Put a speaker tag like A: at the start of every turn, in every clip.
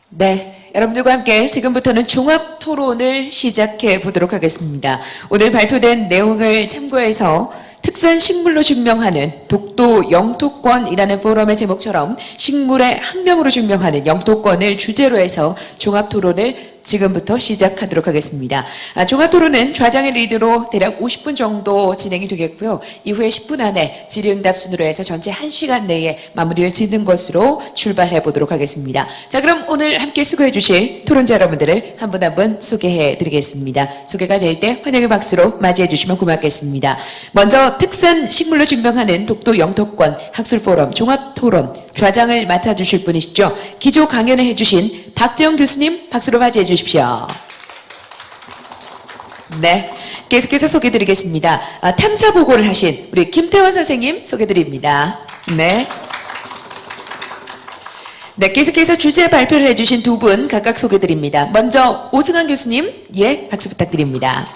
A: 네, 여러분들과 함께 지금부터는 종합 토론을 시작해 보도록 하겠습니다. 오늘 발표된 내용을 참고해서 특산 식물로 증명하는 독도 영토권이라는 포럼의 제목처럼 식물의 학명으로 증명하는 영토권을 주제로 해서 종합 토론을 지금부터 시작하도록 하겠습니다. 종합 토론은 좌장의 리드로 대략 50분 정도 진행이 되겠고요. 이후에 10분 안에 질의응답 순으로 해서 전체 1시간 내에 마무리를 짓는 것으로 출발해 보도록 하겠습니다. 자, 그럼 오늘 함께 수고해 주실 토론자 여러분들을 한 분 한 분 소개해 드리겠습니다. 소개가 될 때 환영의 박수로 맞이해 주시면 고맙겠습니다. 먼저 특산 식물로 증명하는 독도 영토권 학술 포럼 종합 토론 좌장을 맡아주실 분이시죠. 기조 강연을 해주신 박재영 교수님 박수로 맞이해 주십시오. 네, 계속해서 소개드리겠습니다. 탐사 보고를 하신 우리 김태원 선생님 소개드립니다. 네. 네, 계속해서 주제 발표를 해주신 두 분 각각 소개드립니다. 먼저 오승환 교수님, 예, 박수 부탁드립니다.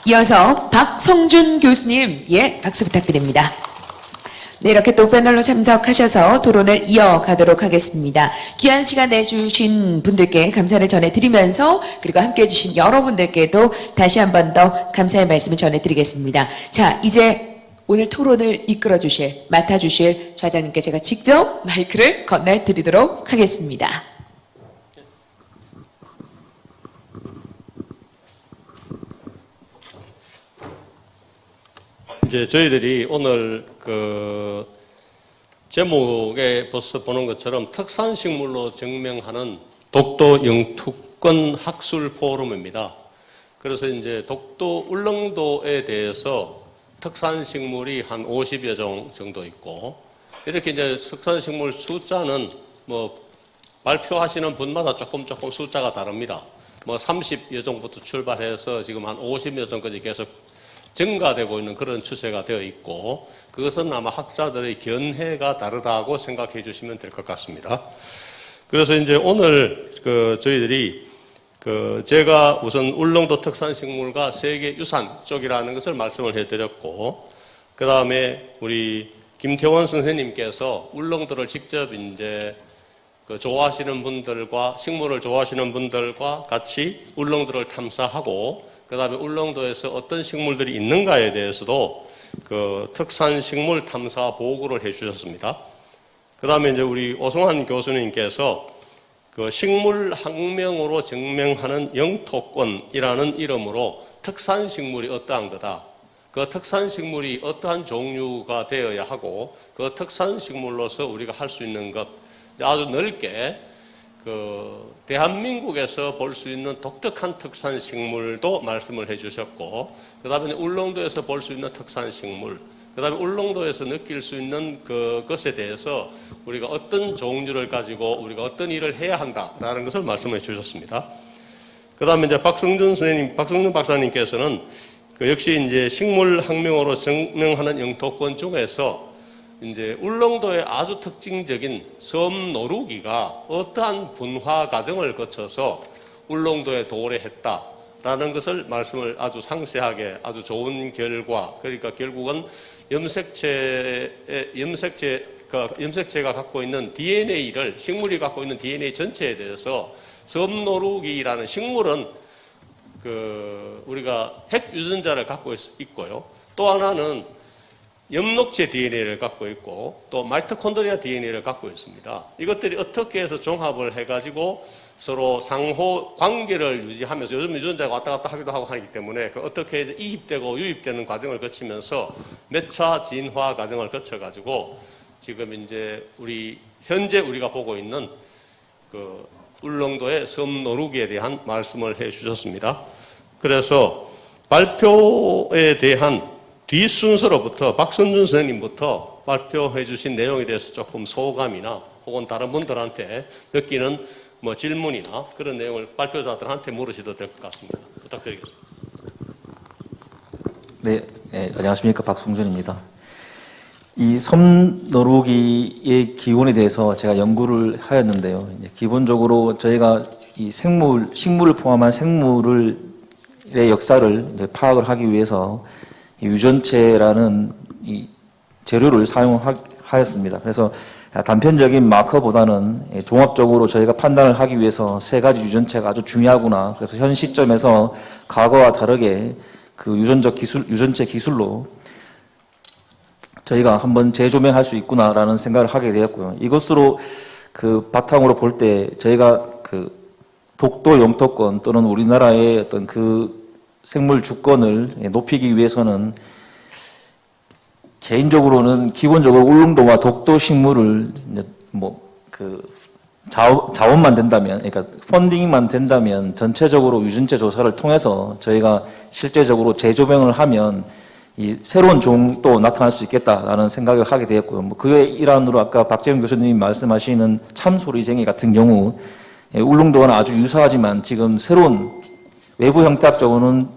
A: 이어서 박성준 교수님, 예, 박수 부탁드립니다. 네, 이렇게 또 패널로 참석하셔서 토론을 이어가도록 하겠습니다. 귀한 시간 내주신 분들께 감사를 전해드리면서 그리고 함께해 주신 여러분들께도 다시 한 번 더 감사의 말씀을 전해드리겠습니다. 자, 이제 오늘 토론을 이끌어주실, 맡아주실 좌장님께 제가 직접 마이크를 건네드리도록 하겠습니다.
B: 이제 저희들이 오늘 제목에 벌써 보는 것처럼 특산식물로 증명하는 독도 영토권 학술 포럼입니다. 그래서 이제 독도 울릉도에 대해서 특산식물이 한 50여 종 정도 있고, 이렇게 이제 특산식물 숫자는 뭐 발표하시는 분마다 조금 숫자가 다릅니다. 뭐 30여 종부터 출발해서 지금 한 50여 종까지 계속 증가되고 있는 그런 추세가 되어 있고, 그것은 아마 학자들의 견해가 다르다고 생각해 주시면 될 것 같습니다. 그래서 이제 오늘 저희들이 제가 우선 울릉도 특산식물과 세계유산 쪽이라는 것을 말씀을 해드렸고, 그 다음에 우리 김태원 선생님께서 울릉도를 직접 이제 좋아하시는 분들과 식물을 좋아하시는 분들과 같이 울릉도를 탐사하고, 그 다음에 울릉도에서 어떤 식물들이 있는가에 대해서도 특산식물 탐사 보고를 해 주셨습니다. 그 다음에 이제 우리 오승환 교수님께서 식물 학명으로 증명하는 영토권이라는 이름으로 특산식물이 어떠한 거다, 그 특산식물이 어떠한 종류가 되어야 하고, 그 특산식물로서 우리가 할 수 있는 것, 아주 넓게 대한민국에서 볼 수 있는 독특한 특산식물도 말씀을 해주셨고, 그 다음에 울릉도에서 볼 수 있는 특산식물, 그 다음에 울릉도에서 느낄 수 있는 그것에 대해서 우리가 어떤 종류를 가지고 우리가 어떤 일을 해야 한다라는 것을 말씀해 주셨습니다. 그 다음에 이제 박성준 박사님께서는 역시 이제 식물 학명으로 증명하는 영토권 중에서 이제 울릉도의 아주 특징적인 섬 노루기가 어떠한 분화 과정을 거쳐서 울릉도에 도래했다라는 것을 말씀을 아주 상세하게, 아주 좋은 결과, 그러니까 결국은 염색체가 갖고 있는 DNA를, 식물이 갖고 있는 DNA 전체에 대해서 섬 노루기라는 식물은 우리가 핵 유전자를 갖고 있고요. 또 하나는 엽록체 DNA를 갖고 있고, 또 마이토콘드리아 DNA를 갖고 있습니다. 이것들이 어떻게 해서 종합을 해가지고 서로 상호 관계를 유지하면서, 요즘 유전자가 왔다 갔다 하기도 하고 하기 때문에 어떻게 이입되고 유입되는 과정을 거치면서 몇 차 진화 과정을 거쳐가지고 지금 이제 현재 우리가 보고 있는 울릉도의 섬 노루기에 대한 말씀을 해 주셨습니다. 그래서 발표에 대한 뒷순서로부터 박성준 선생님부터 발표해 주신 내용에 대해서 조금 소감이나 혹은 다른 분들한테 느끼는 질문이나 그런 내용을 발표자들한테 물으셔도 될 것 같습니다. 부탁드리겠습니다.
C: 네, 안녕하십니까. 박승준입니다. 이 섬노루기의 기원에 대해서 제가 연구를 하였는데요. 기본적으로 저희가 이 식물을 포함한 생물의 역사를 파악을 하기 위해서 유전체라는 이 재료를 사용하였습니다. 그래서 단편적인 마커보다는 종합적으로 저희가 판단을 하기 위해서 세 가지 유전체가 아주 중요하구나. 그래서 현 시점에서 과거와 다르게 그 유전체 기술로 저희가 한번 재조명할 수 있구나라는 생각을 하게 되었고요. 이것으로 그 바탕으로 볼 때 저희가 그 독도 영토권 또는 우리나라의 어떤 그 생물 주권을 높이기 위해서는 개인적으로는 기본적으로 울릉도와 독도 식물을 이제 자원만 된다면, 그러니까 펀딩만 된다면 전체적으로 유전체 조사를 통해서 저희가 실제적으로 재조명을 하면 이 새로운 종도 나타날 수 있겠다라는 생각을 하게 되었고요. 그의 일환으로 아까 박재영 교수님이 말씀하시는 참소리쟁이 같은 경우 울릉도와는 아주 유사하지만 지금 새로운 외부 형태학적으로는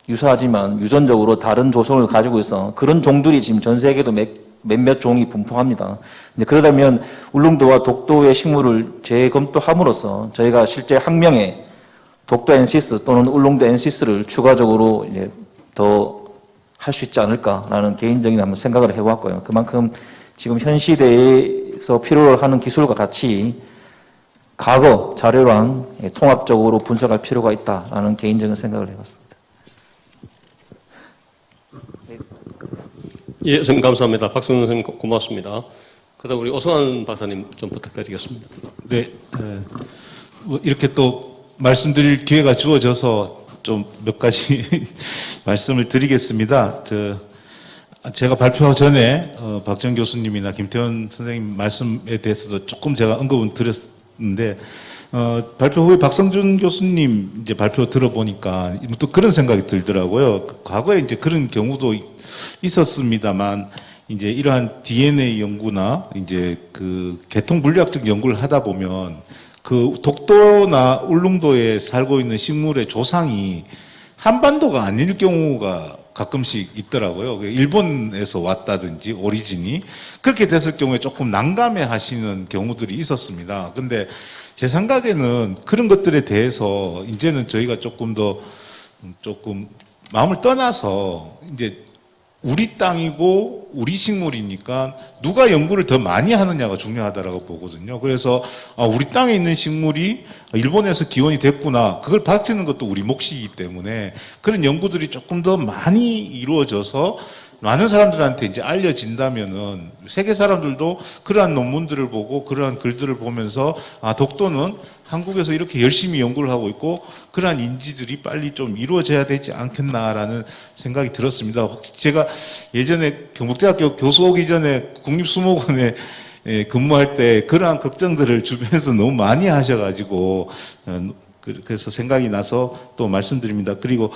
C: 유사하지만 유전적으로 다른 조성을 가지고 있어 그런 종들이 지금 전 세계도 몇몇 종이 분포합니다. 이제 그러다면 울릉도와 독도의 식물을 재검토함으로써 저희가 실제 학명에 독도 엔시스 또는 울릉도 엔시스를 추가적으로 이제 더 할 수 있지 않을까라는 개인적인 한번 생각을 해봤고요. 그만큼 지금 현 시대에서 필요로 하는 기술과 같이 과거 자료랑 통합적으로 분석할 필요가 있다라는 개인적인 생각을 해봤습니다.
B: 예, 선생님 감사합니다. 박승준 선생님 고맙습니다. 그다음 우리 오성환 박사님 좀 부탁드리겠습니다.
D: 네, 뭐 이렇게 또 말씀드릴 기회가 주어져서 좀 몇 가지 말씀을 드리겠습니다. 제가 발표 전에 박정 교수님이나 김태원 선생님 말씀에 대해서도 조금 제가 언급은 드렸는데 발표 후에 박성준 교수님 이제 발표 들어보니까 또 그런 생각이 들더라고요. 과거에 이제 그런 경우도 있었습니다만 이제 이러한 DNA 연구나 이제 그 계통 물리학적 연구를 하다 보면 그 독도나 울릉도에 살고 있는 식물의 조상이 한반도가 아닐 경우가 가끔씩 있더라고요. 일본에서 왔다든지 오리진이 그렇게 됐을 경우에 조금 난감해 하시는 경우들이 있었습니다. 근데 제 생각에는 그런 것들에 대해서 이제는 저희가 조금 마음을 떠나서 이제 우리 땅이고 우리 식물이니까 누가 연구를 더 많이 하느냐가 중요하다고 보거든요. 그래서 우리 땅에 있는 식물이 일본에서 기원이 됐구나. 그걸 밝히는 것도 우리 몫이기 때문에 그런 연구들이 조금 더 많이 이루어져서 많은 사람들한테 이제 알려진다면은 세계 사람들도 그러한 논문들을 보고 그러한 글들을 보면서 독도는 한국에서 이렇게 열심히 연구를 하고 있고 그러한 인지들이 빨리 좀 이루어져야 되지 않겠나라는 생각이 들었습니다. 혹시 제가 예전에 경북대학교 교수 오기 전에 국립수목원에 근무할 때 그러한 걱정들을 주변에서 너무 많이 하셔가지고 그래서 생각이 나서 또 말씀드립니다. 그리고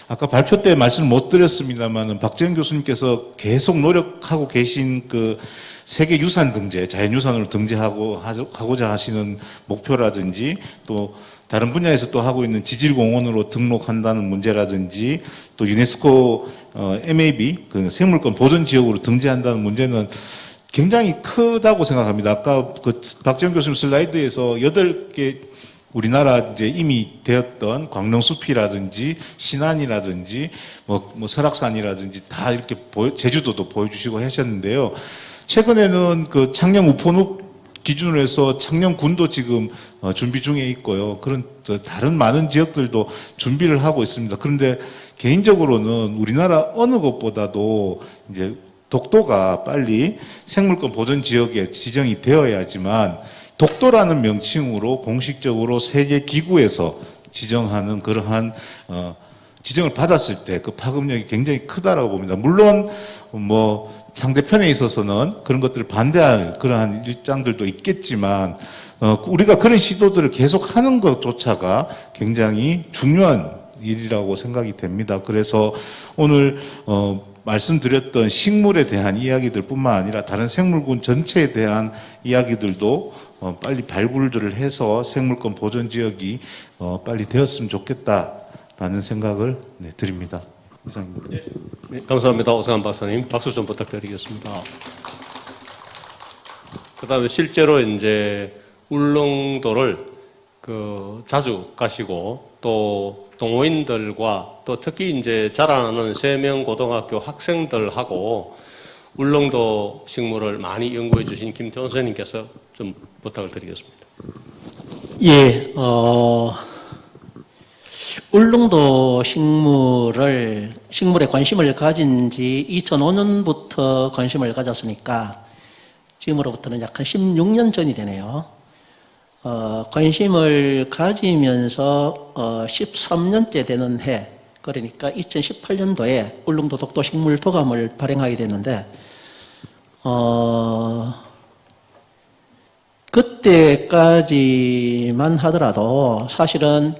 D: 아까 발표 때 말씀 못 드렸습니다만은 박재영 교수님께서 계속 노력하고 계신 그 세계 유산 등재, 자연유산으로 등재하고자 하시는 목표라든지 또 다른 분야에서 또 하고 있는 지질공원으로 등록한다는 문제라든지 또 유네스코 MAB 그 생물권 보존 지역으로 등재한다는 문제는 굉장히 크다고 생각합니다. 아까 그 박재영 교수님 슬라이드에서 8개 우리나라 이제 이미 되었던 광릉숲이라든지 신안이라든지 뭐 설악산이라든지 다 이렇게 제주도도 보여주시고 하셨는데요. 최근에는 그 창녕 우포늪 기준으로 해서 창녕군도 지금 준비 중에 있고요. 그런 다른 많은 지역들도 준비를 하고 있습니다. 그런데 개인적으로는 우리나라 어느 곳보다도 이제 독도가 빨리 생물권 보존 지역에 지정이 되어야지만 독도라는 명칭으로 공식적으로 세계 기구에서 지정하는 그러한 지정을 받았을 때 그 파급력이 굉장히 크다라고 봅니다. 물론 뭐 상대편에 있어서는 그런 것들을 반대할 그러한 입장들도 있겠지만 우리가 그런 시도들을 계속하는 것조차가 굉장히 중요한 일이라고 생각이 됩니다. 그래서 오늘 말씀드렸던 식물에 대한 이야기들뿐만 아니라 다른 생물군 전체에 대한 이야기들도 빨리 발굴들을 해서 생물권 보존 지역이 빨리 되었으면 좋겠다라는 생각을 드립니다. 이상입니다.
B: 네, 감사합니다. 오성환 박사님. 박수 좀 부탁드리겠습니다. 그 다음에 실제로 이제 울릉도를 자주 가시고 또 동호인들과 또 특히 이제 자라나는 세명고등학교 학생들하고 울릉도 식물을 많이 연구해 주신 김태원 선생님께서 좀 부탁을 드리겠습니다.
E: 예, 울릉도 식물에 관심을 가진 지 2005년부터 관심을 가졌으니까 지금으로부터는 약 한 16년 전이 되네요. 관심을 가지면서 13년째 되는 해, 그러니까 2018년도에 울릉도 독도 식물 도감을 발행하게 됐는데, 그때까지만 하더라도 사실은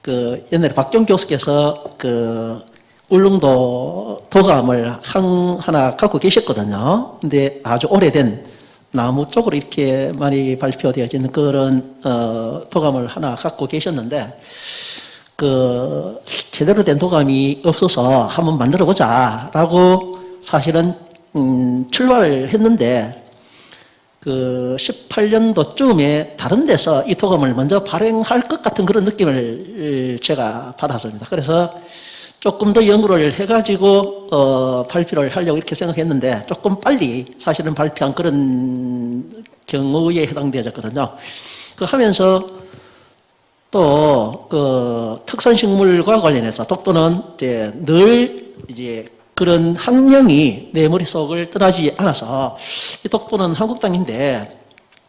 E: 그 옛날에 박경 교수께서 그 울릉도 도감을 하나 갖고 계셨거든요. 근데 아주 오래된 나무 쪽으로 이렇게 많이 발표되어진 그런 도감을 하나 갖고 계셨는데, 그 제대로 된 도감이 없어서 한번 만들어 보자라고 사실은 출발을 했는데, 그 18년도쯤에 다른 데서 이 도감을 먼저 발행할 것 같은 그런 느낌을 제가 받았습니다. 그래서 조금 더 연구를 해가지고 발표를 하려고 이렇게 생각했는데, 조금 빨리 사실은 발표한 그런 경우에 해당되어졌거든요. 그 하면서 또 그 특산식물과 관련해서 독도는 이제 늘 이제 그런 학명이 내 머릿속을 떠나지 않아서, 이 독도는 한국 땅인데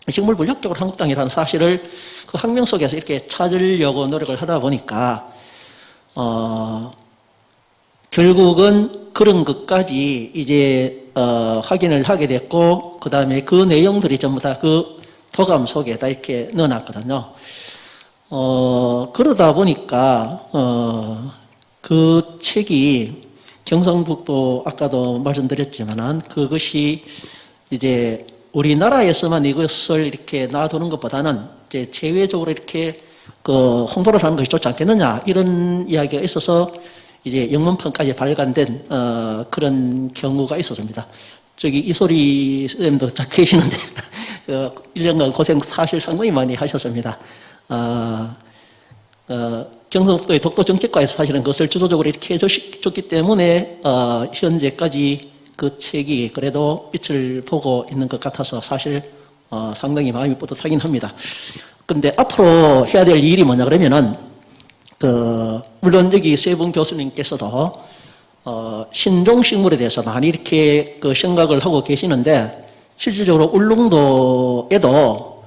E: 식물 분력적으로 한국 땅이라는 사실을 그 학명 속에서 이렇게 찾으려고 노력을 하다 보니까 결국은 그런 것까지 이제 확인을 하게 됐고, 그 다음에 그 내용들이 전부 다 그 도감 속에다 이렇게 넣어놨거든요. 그러다 보니까 그 책이 경상북도 아까도 말씀드렸지만은 그것이 이제 우리나라에서만 이것을 이렇게 놔두는 것보다는 이제 제외적으로 이렇게 그 홍보를 하는 것이 좋지 않겠느냐, 이런 이야기가 있어서 이제 영문판까지 발간된 그런 경우가 있었습니다. 저기 이소리 쌤도 계시는데 1년간 고생 사실 상당히 많이 하셨습니다. 경상북도의 독도 정책과에서 사실은 그것을 주도적으로 이렇게 해줬기 때문에 현재까지 그 책이 그래도 빛을 보고 있는 것 같아서 사실 상당히 마음이 뿌듯하긴 합니다. 근데 앞으로 해야 될 일이 뭐냐 그러면은 물론 여기 세 분 교수님께서도 신종식물에 대해서 많이 이렇게 그 생각을 하고 계시는데, 실질적으로 울릉도에도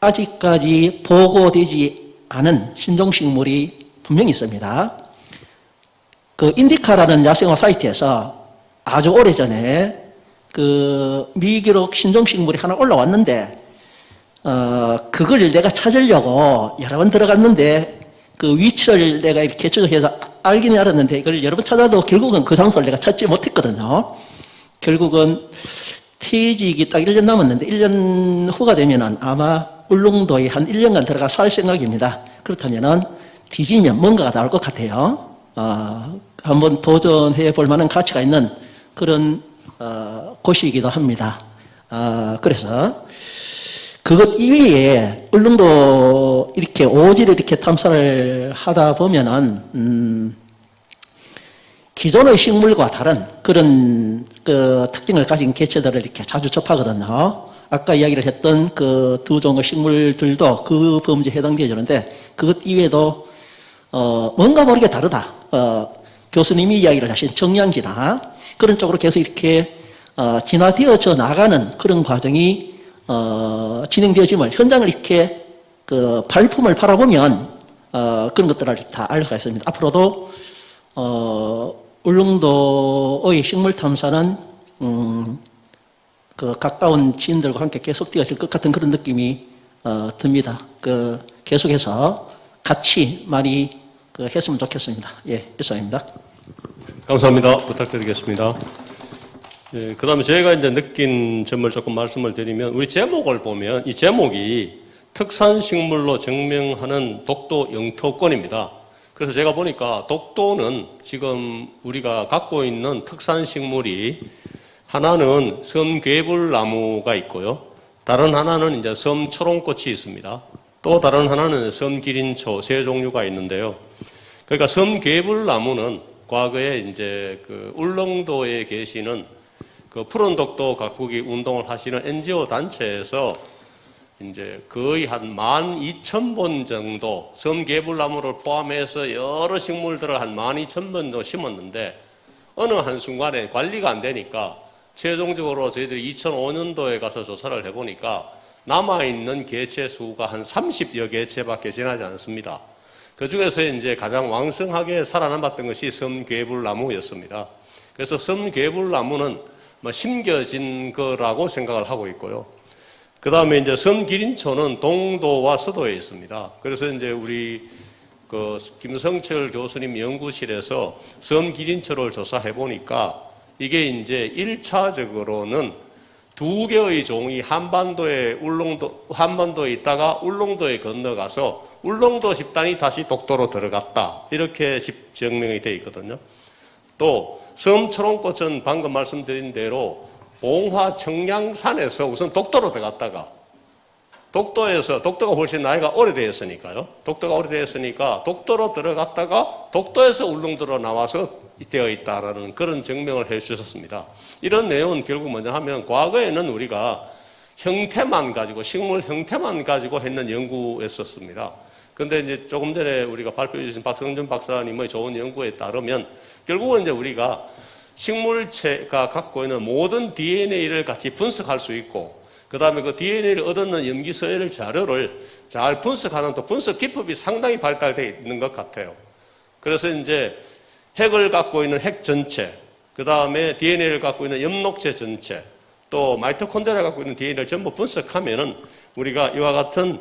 E: 아직까지 보고되지 않은 신종식물이 분명히 있습니다. 그 인디카라는 야생화 사이트에서 아주 오래전에 그 미기록 신종식물이 하나 올라왔는데, 그걸 내가 찾으려고 여러 번 들어갔는데 그 위치를 내가 이렇게 추적해서 알기는 알았는데, 이걸 여러 번 찾아도 결국은 그 장소를 내가 찾지 못했거든요. 결국은 퇴직이 딱 1년 남았는데 1년 후가 되면은 아마 울릉도에 한 1년간 들어가 살 생각입니다. 그렇다면은 뒤지면 뭔가가 나올 것 같아요. 한번 도전해 볼 만한 가치가 있는 그런 곳이기도 합니다. 그래서 그것 이외에 울릉도 이렇게 오지를 이렇게 탐사를 하다 보면은 기존의 식물과 다른 그런 그 특징을 가진 개체들을 이렇게 자주 접하거든요. 아까 이야기를 했던 그 두 종의 식물들도 그 범주에 해당되어지는데, 그것 이외에도 뭔가 모르게 다르다. 교수님이 이야기를 하신 정량지나 그런 쪽으로 계속 이렇게 진화되어져 나가는 그런 과정이 진행되어짐을, 현장을 이렇게 그 발품을 바라보면 그런 것들을 다 알 수가 있습니다. 앞으로도 울릉도의 식물 탐사는 그 가까운 지인들과 함께 계속되어질 것 같은 그런 느낌이 듭니다. 그 계속해서 같이 많이 했으면 좋겠습니다. 예, 이상입니다.
B: 감사합니다. 부탁드리겠습니다. 예, 그 다음에 저희가 이제 느낀 점을 조금 말씀을 드리면, 우리 제목을 보면 이 제목이 특산식물로 증명하는 독도 영토권입니다. 그래서 제가 보니까 독도는 지금 우리가 갖고 있는 특산식물이 하나는 섬괴불나무가 있고요. 다른 하나는 이제 섬초롱꽃이 있습니다. 또 다른 하나는 섬기린초, 세 종류가 있는데요. 그러니까 섬괴불나무는 과거에 이제 그 울릉도에 계시는 그 푸른 독도 가꾸기 운동을 하시는 NGO 단체에서 이제 거의 한 12,000본 정도 섬개불나무를 포함해서 여러 식물들을 한 12,000본 정도 심었는데 어느 한순간에 관리가 안 되니까 최종적으로 저희들이 2005년도에 가서 조사를 해보니까 남아있는 개체 수가 한 30여 개체밖에 지나지 않습니다. 그 중에서 이제 가장 왕성하게 살아남았던 것이 섬괴불나무였습니다. 그래서 섬괴불나무는 심겨진 거라고 생각을 하고 있고요. 그 다음에 이제 섬기린초는 동도와 서도에 있습니다. 그래서 이제 우리 그 김성철 교수님 연구실에서 섬기린초를 조사해 보니까 이게 이제 1차적으로는 2개의 종이 한반도에 있다가 울릉도에 건너가서 울릉도 집단이 다시 독도로 들어갔다. 이렇게 증명이 되어 있거든요. 또 섬초롱꽃은 방금 말씀드린 대로 봉화 청량산에서 우선 독도로 들어갔다가 독도가 훨씬 나이가 오래되었으니까요. 독도가 오래되었으니까 독도로 들어갔다가 독도에서 울릉도로 나와서 되어 있다라는 그런 증명을 해 주셨습니다. 이런 내용은 결국 뭐냐 하면 과거에는 우리가 형태만 가지고 식물 형태만 가지고 했는 연구였었습니다. 근데 이제 조금 전에 우리가 발표해 주신 박성준 박사님의 좋은 연구에 따르면 결국은 이제 우리가 식물체가 갖고 있는 모든 DNA를 같이 분석할 수 있고 그 다음에 그 DNA를 얻는 염기서열 자료를 잘 분석하는 또 분석 기법이 상당히 발달되어 있는 것 같아요. 그래서 이제 핵을 갖고 있는 핵 전체, 그 다음에 DNA를 갖고 있는 엽록체 전체, 또 마이토콘드리아를 갖고 있는 DNA를 전부 분석하면은 우리가 이와 같은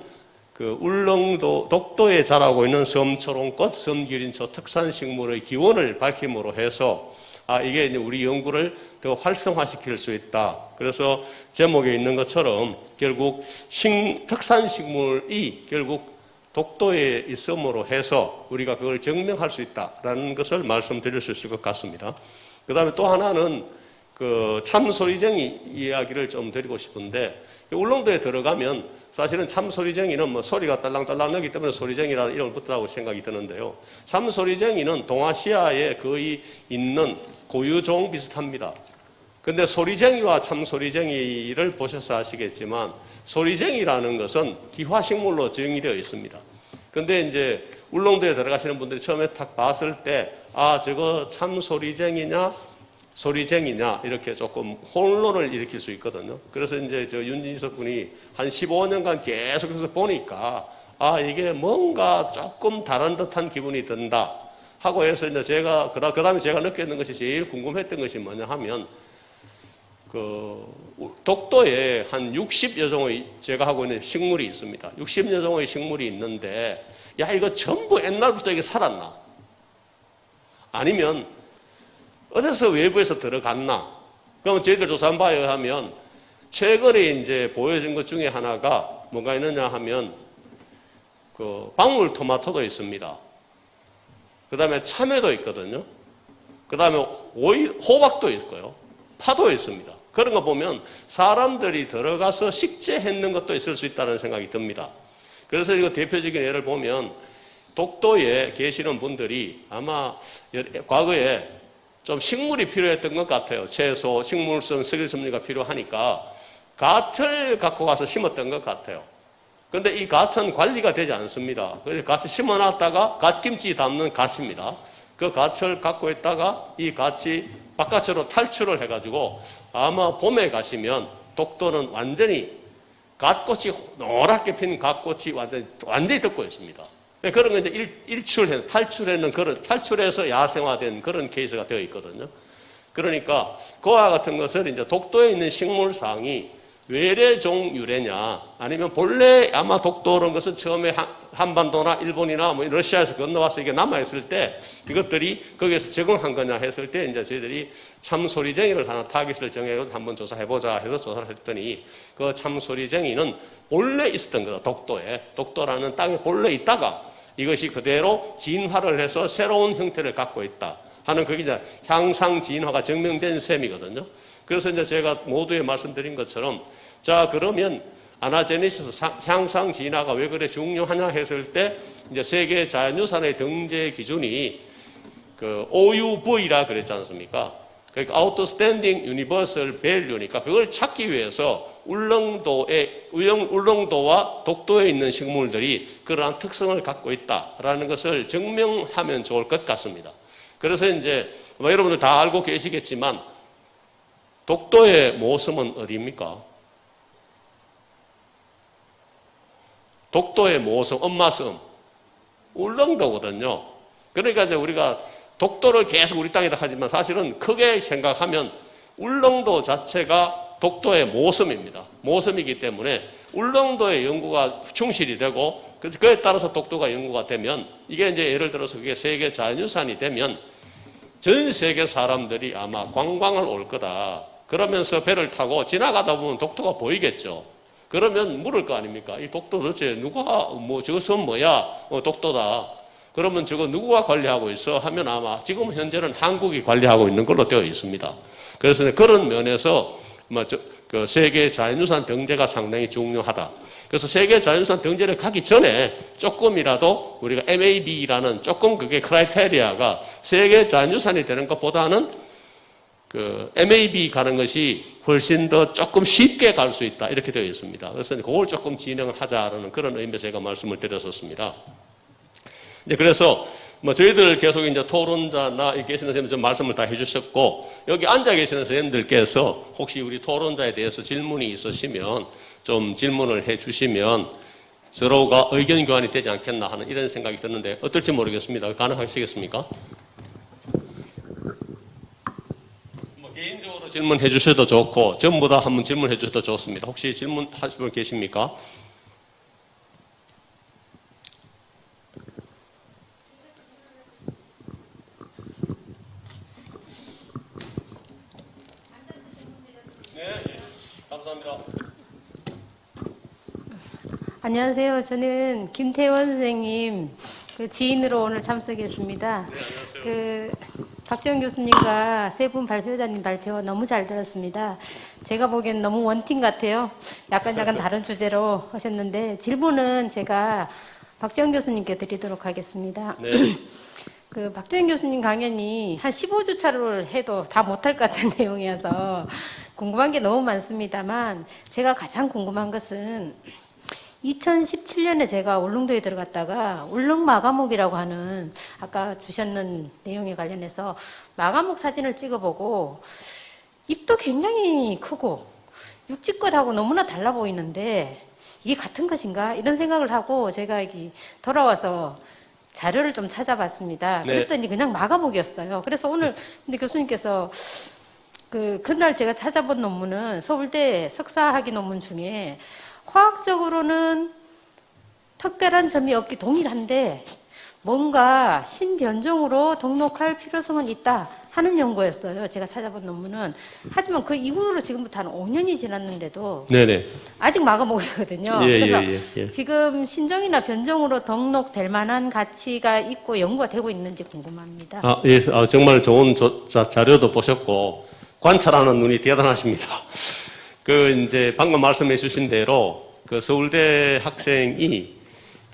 B: 그 울릉도, 독도에 자라고 있는 섬초롱꽃, 섬기린초 특산식물의 기원을 밝힘으로 해서 이게 이제 우리 연구를 더 활성화시킬 수 있다. 그래서 제목에 있는 것처럼 결국 특산식물이 결국 독도에 있음으로 해서 우리가 그걸 증명할 수 있다라는 것을 말씀드릴 수 있을 것 같습니다. 그 다음에 또 하나는 그 참소리쟁이 이야기를 좀 드리고 싶은데 울릉도에 들어가면 사실은 참소리쟁이는 뭐 소리가 딸랑딸랑 나기 때문에 소리쟁이라는 이름을 붙었다고 생각이 드는데요. 참소리쟁이는 동아시아에 거의 있는 고유종 비슷합니다. 근데 소리쟁이와 참소리쟁이를 보셔서 아시겠지만 소리쟁이라는 것은 기화식물로 정의되어 있습니다. 근데 이제 울릉도에 들어가시는 분들이 처음에 딱 봤을 때 저거 참소리쟁이냐 소리쟁이냐 이렇게 조금 혼란을 일으킬 수 있거든요. 그래서 이제 저 윤진석 군이 한 15년간 계속해서 보니까 이게 뭔가 조금 다른 듯한 기분이 든다 하고 해서 이제 제가 그다음에 제가 느꼈는 것이 제일 궁금했던 것이 뭐냐 하면 그 독도에 한 60여 종의 제가 하고 있는 식물이 있습니다. 60여 종의 식물이 있는데 이거 전부 옛날부터 이게 살았나? 아니면 어디서 외부에서 들어갔나? 그러면 저희들 조사한 바에 의하면 최근에 이제 보여진 것 중에 하나가 뭐가 있느냐 하면 그 방울토마토도 있습니다. 그 다음에 참외도 있거든요. 그 다음에 호박도 있고요. 파도 있습니다. 그런 거 보면 사람들이 들어가서 식재했는 것도 있을 수 있다는 생각이 듭니다. 그래서 이거 대표적인 예를 보면 독도에 계시는 분들이 아마 과거에 좀 식물이 필요했던 것 같아요. 채소, 식물성 석유섭리가 필요하니까 갓을 갖고 가서 심었던 것 같아요. 근데 이 갓은 관리가 되지 않습니다. 그래서 갓을 심어놨다가 갓김치 담는 갓입니다. 그 갓을 갖고 있다가 이 갓이 바깥으로 탈출을 해가지고 아마 봄에 가시면 독도는 완전히 갓꽃이 노랗게 핀 갓꽃이 완전히 덮고 있습니다. 그런 거 이제 탈출해서 야생화된 그런 케이스가 되어 있거든요. 그러니까 그와 같은 것을 이제 독도에 있는 식물상이 외래종 유래냐 아니면 본래 아마 독도라는 것은 처음에 한반도나 일본이나 뭐 러시아에서 건너와서 이게 남아있을 때 이것들이 거기에서 적응한 거냐 했을 때 이제 저희들이 참소리쟁이를 하나 타깃을 정해서 한번 조사해보자 해서 조사를 했더니 그 참소리쟁이는 본래 있었던 거다. 독도라는 땅에 본래 있다가 이것이 그대로 진화를 해서 새로운 형태를 갖고 있다 하는 그게 이제 향상 진화가 증명된 셈이거든요. 그래서 이제 제가 모두에 말씀드린 것처럼 자 그러면 아나제네시스 향상 진화가 왜 그래 중요하냐 했을 때 이제 세계 자연유산의 등재 기준이 그 OUV라 그랬지 않습니까? 그러니까 outstanding universal value니까 그걸 찾기 위해서 울릉도와 독도에 있는 식물들이 그러한 특성을 갖고 있다라는 것을 증명하면 좋을 것 같습니다. 그래서 이제 여러분들 다 알고 계시겠지만 독도의 모섬은 어디입니까? 독도의 모섬, 엄마섬, 울릉도거든요. 그러니까 이제 우리가 독도를 계속 우리 땅에다 하지만 사실은 크게 생각하면 울릉도 자체가 독도의 모섬입니다. 모섬이기 때문에 울릉도의 연구가 충실이 되고 그에 따라서 독도가 연구가 되면 이게 이제 예를 들어서 그게 세계 자연유산이 되면 전 세계 사람들이 아마 관광을 올 거다. 그러면서 배를 타고 지나가다 보면 독도가 보이겠죠. 그러면 물을 거 아닙니까? 이 독도 도대체 누가 저거 섬 뭐야? 독도다. 그러면 저거 누구가 관리하고 있어? 하면 아마 지금 현재는 한국이 관리하고 있는 걸로 되어 있습니다. 그래서 그런 면에서 그 세계 자연유산 등재가 상당히 중요하다. 그래서 세계 자연유산 등재를 가기 전에 조금이라도 우리가 MAB라는 조금 그게 크라이테리아가 세계 자연유산이 되는 것보다는 그 MAB 가는 것이 훨씬 더 조금 쉽게 갈 수 있다. 이렇게 되어 있습니다. 그래서 그걸 조금 진행을 하자라는 그런 의미에서 제가 말씀을 드렸었습니다. 이제 그래서 저희들 계속 이제 토론자나 계시는 선생님 좀 말씀을 다 해주셨고, 여기 앉아 계시는 선생님들께서 혹시 우리 토론자에 대해서 질문이 있으시면 좀 질문을 해주시면 서로가 의견 교환이 되지 않겠나 하는 이런 생각이 드는데 어떨지 모르겠습니다. 가능하시겠습니까? 개인적으로 질문해 주셔도 좋고 전부 다 한번 질문해 주셔도 좋습니다. 혹시 질문하실 분 계십니까? 감사합니다.
F: 안녕하세요. 저는 김태원 선생님 그 지인으로 오늘 참석했습니다.
B: 네, 안녕하세요.
F: 그 박지원 교수님과 세 분 발표자님 발표 너무 잘 들었습니다. 제가 보기엔 너무 원팀 같아요. 약간 다른 주제로 하셨는데 질문은 제가 박지원 교수님께 드리도록 하겠습니다.
B: 네.
F: 그 박지원 교수님 강연이 한 15주차를 해도 다 못할 것 같은 내용이어서 궁금한 게 너무 많습니다만 제가 가장 궁금한 것은 2017년에 제가 울릉도에 들어갔다가 울릉 마가목이라고 하는 아까 주셨는 내용에 관련해서 마가목 사진을 찍어보고 잎도 굉장히 크고 육지껏하고 너무나 달라 보이는데 이게 같은 것인가? 이런 생각을 하고 제가 여기 돌아와서 자료를 좀 찾아봤습니다.
B: 네.
F: 그랬더니 그냥 마가목이었어요. 그래서 오늘 근데 교수님께서 그날 제가 찾아본 논문은 서울대 석사학위 논문 중에 과학적으로는 특별한 점이 없기 동일한데 뭔가 신변종으로 등록할 필요성은 있다 하는 연구였어요. 제가 찾아본 논문은. 하지만 그 이후로 지금부터 한 5년이 지났는데도
B: 네네.
F: 아직 마가목이거든요.
B: 예,
F: 그래서
B: 예.
F: 지금 신종이나 변종으로 등록될 만한 가치가 있고 연구가 되고 있는지 궁금합니다.
B: 예. 정말 좋은 자료도 보셨고 관찰하는 눈이 대단하십니다. 이제 방금 말씀해 주신 대로 서울대 학생이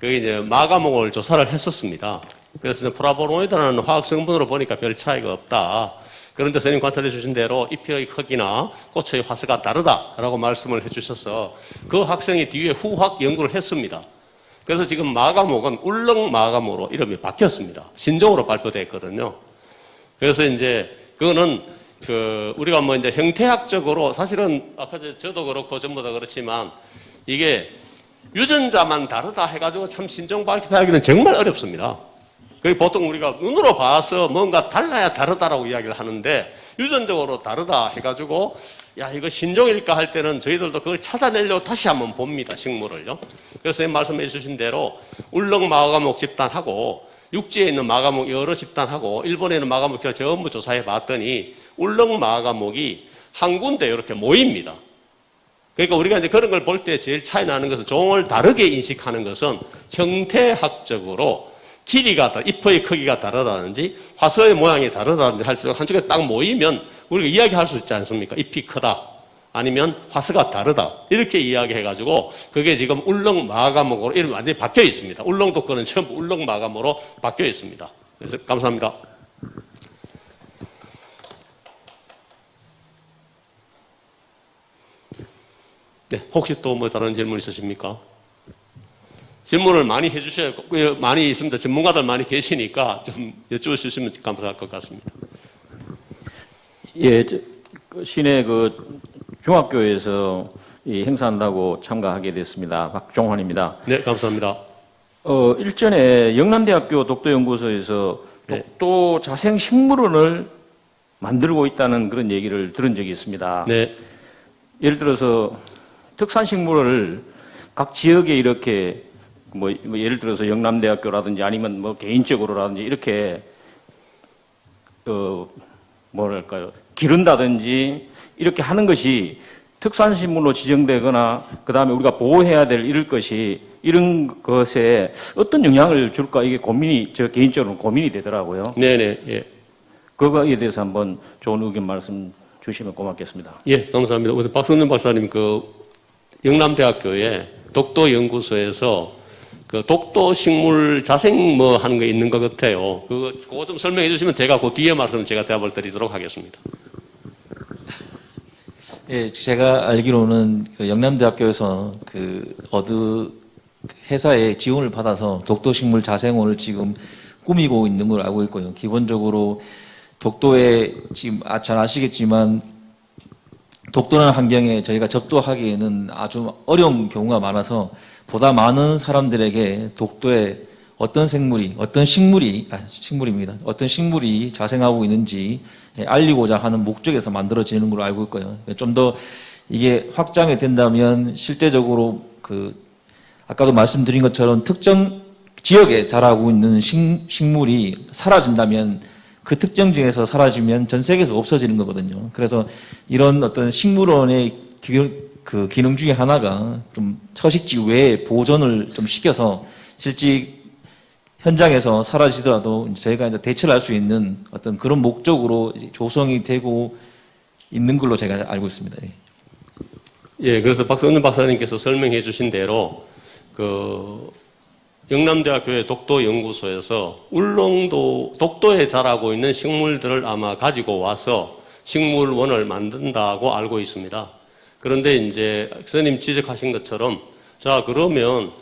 B: 이제 마가목을 조사를 했었습니다. 그래서 프라보노이드라는 화학 성분으로 보니까 별 차이가 없다. 그런데 선생님 관찰해 주신 대로 잎의 크기나 꽃의 화수가 다르다라고 말씀을 해 주셔서 그 학생이 뒤에 후학 연구를 했습니다. 그래서 지금 마가목은 울릉 마가목으로 이름이 바뀌었습니다. 신종으로 발표됐거든요. 그래서 이제 그거는 우리가 이제 형태학적으로 사실은 아까 저도 그렇고 전부 다 그렇지만 이게 유전자만 다르다 해가지고 참 신종 발표하기는 정말 어렵습니다. 보통 우리가 눈으로 봐서 뭔가 달라야 다르다라고 이야기를 하는데 유전적으로 다르다 해가지고 야 이거 신종일까 할 때는 저희들도 그걸 찾아내려고 다시 한번 봅니다. 식물을요. 그래서 말씀해 주신 대로 울릉 마가목 집단하고 육지에 있는 마가목 여러 집단하고 일본에 있는 마가목 전부 조사해 봤더니 울릉 마가목이 한 군데 이렇게 모입니다. 그러니까 우리가 이제 그런 걸 볼 때 제일 차이 나는 것은 종을 다르게 인식하는 것은 형태학적으로 길이가 잎의 크기가 다르다든지 화서의 모양이 다르다든지 할수록 한쪽에 딱 모이면 우리가 이야기할 수 있지 않습니까? 잎이 크다. 아니면 화서가 다르다. 이렇게 이야기해가지고 그게 지금 울릉 마가목으로 이름이 완전히 바뀌어 있습니다. 울릉도 거는 전부 울릉 마가목으로 바뀌어 있습니다. 그래서 감사합니다. 네, 혹시 또 뭐 다른 질문 있으십니까? 질문을 많이 해주셔야, 많이 있습니다. 전문가들 많이 계시니까 좀 여쭤주시면 감사할 것 같습니다.
G: 예, 그 시내 그 중학교에서 이 행사한다고 참가하게 됐습니다. 박종환입니다.
B: 네, 감사합니다.
G: 일전에 영남대학교 독도연구소에서
B: 네.
G: 독도 자생 식물원을 만들고 있다는 그런 얘기를 들은 적이 있습니다.
B: 네,
G: 예를 들어서 특산식물을 각 지역에 이렇게 뭐 예를 들어서 영남대학교라든지 아니면 뭐 개인적으로라든지 이렇게 뭐랄까요, 기른다든지 이렇게 하는 것이 특산식물로 지정되거나 그 다음에 우리가 보호해야 될 이럴 것이 이런 것에 어떤 영향을 줄까 이게 고민이 저 개인적으로 고민이 되더라고요.
B: 네네, 예.
G: 그거에 대해서 한번 좋은 의견 말씀 주시면 고맙겠습니다.
B: 예, 감사합니다. 우선 박성준 박사님, 그 영남대학교의 독도연구소에서 그 독도 식물 자생 뭐 하는 거 있는 것 같아요. 그거 좀 설명해 주시면 제가 그 뒤에 말씀 제가 대답을 드리도록 하겠습니다.
C: 예, 제가 알기로는 그 영남대학교에서 회사의 지원을 받아서 독도식물 자생원을 지금 꾸미고 있는 걸 알고 있고요. 기본적으로 독도에 지금 잘 아시겠지만 독도라는 환경에 저희가 접도하기에는 아주 어려운 경우가 많아서 보다 많은 사람들에게 독도에 어떤 식물이 자생하고 있는지 알리고자 하는 목적에서 만들어지는 걸로 알고 있고요. 좀 더 이게 확장이 된다면 실제적으로 아까도 말씀드린 것처럼 특정 지역에 자라고 있는 식물이 사라진다면 그 특정 지역에서 사라지면 전 세계에서 없어지는 거거든요. 그래서 이런 어떤 식물원의 기능 중에 하나가 좀 서식지 외에 보존을 좀 시켜서 실제 현장에서 사라지더라도 저희가 이제 대처를 할 수 있는 어떤 그런 목적으로 조성이 되고 있는 걸로 제가 알고 있습니다.
B: 예, 그래서 박성준 박사님께서 설명해 주신 대로 영남대학교의 독도연구소에서 독도에 자라고 있는 식물들을 아마 가지고 와서 식물원을 만든다고 알고 있습니다. 그런데 이제 선생님 지적하신 것처럼 자, 그러면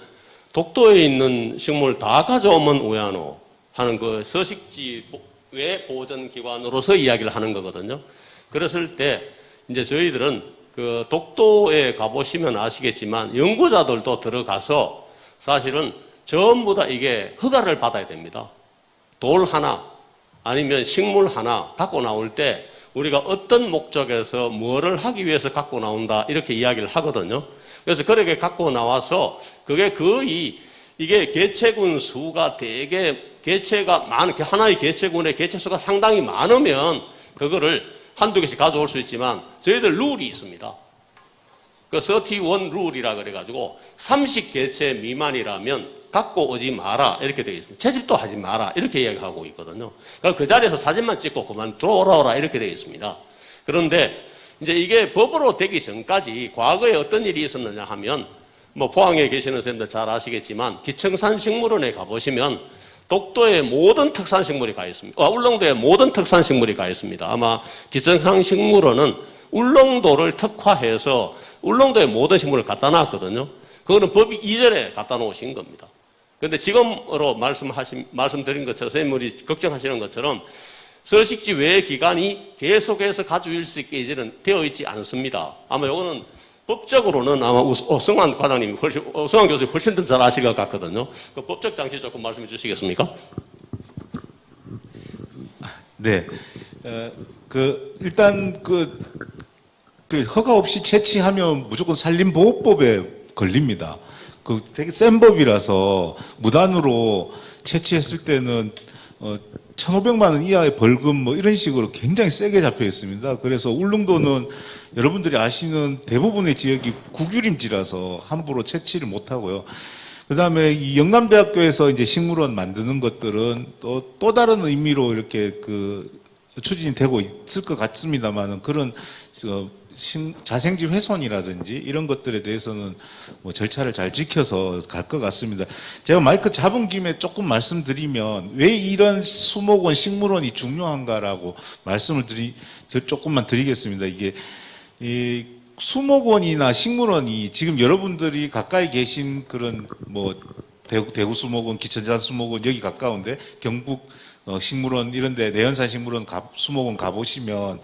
B: 독도에 있는 식물 다 가져오면 왜하노 하는 그 서식지 외 보존기관으로서 이야기를 하는 거거든요. 그랬을 때 이제 저희들은 그 독도에 가보시면 아시겠지만 연구자들도 들어가서 사실은 전부 다 이게 허가를 받아야 됩니다. 돌 하나 아니면 식물 하나 갖고 나올 때 우리가 어떤 목적에서 뭐를 하기 위해서 갖고 나온다 이렇게 이야기를 하거든요. 그래서 그렇게 갖고 나와서 그게 거의 이게 개체군 수가 되게 하나의 개체군의 개체수가 상당히 많으면 그거를 한두 개씩 가져올 수 있지만 저희들 룰이 있습니다. 그 31 룰이라 그래가지고 30개체 미만이라면 갖고 오지 마라 이렇게 되어 있습니다. 채집도 하지 마라 이렇게 이야기하고 있거든요. 그럼 그 자리에서 사진만 찍고 그만 들어오라 이렇게 되어 있습니다. 그런데 이제 이게 법으로 되기 전까지 과거에 어떤 일이 있었느냐 하면 뭐 포항에 계시는 선생님들 잘 아시겠지만 기청산 식물원에 가보시면 독도의 모든 특산식물이 가 있습니다. 울릉도의 모든 특산식물이 가 있습니다. 아마 기청산 식물원은 울릉도를 특화해서 울릉도의 모든 식물을 갖다 놨거든요. 그거는 법이 이전에 갖다 놓으신 겁니다. 그런데 지금으로 말씀드린 것처럼 선생님이 걱정하시는 것처럼 서식지 외 기관이 계속해서 가져올 수 있게 이제는 되어 있지 않습니다. 아마 이거는 법적으로는 아마 오승환 과장님이 오승환 교수님 훨씬 더 잘 아실 것 같거든요. 그 법적 장치 조금 말씀해 주시겠습니까?
D: 네. 일단 허가 없이 채취하면 무조건 산림보호법에 걸립니다. 되게 센 법이라서 무단으로 채취했을 때는 1,500만 원 이하의 벌금 뭐 이런 식으로 굉장히 세게 잡혀 있습니다. 그래서 울릉도는 여러분들이 아시는 대부분의 지역이 국유림지라서 함부로 채취를 못 하고요. 그다음에 이 영남대학교에서 이제 식물원 만드는 것들은 또 다른 의미로 이렇게 추진이 되고 있을 것 같습니다만은 그런 자생지 훼손이라든지 이런 것들에 대해서는 뭐 절차를 잘 지켜서 갈 것 같습니다. 제가 마이크 잡은 김에 조금 말씀드리면 왜 이런 수목원, 식물원이 중요한가라고 말씀을 조금만 드리겠습니다. 이게 수목원이나 식물원이 지금 여러분들이 가까이 계신 그런 뭐 대구 수목원, 기천산 수목원 여기 가까운데 경북 식물원 이런데 내연산 식물원 수목원 가보시면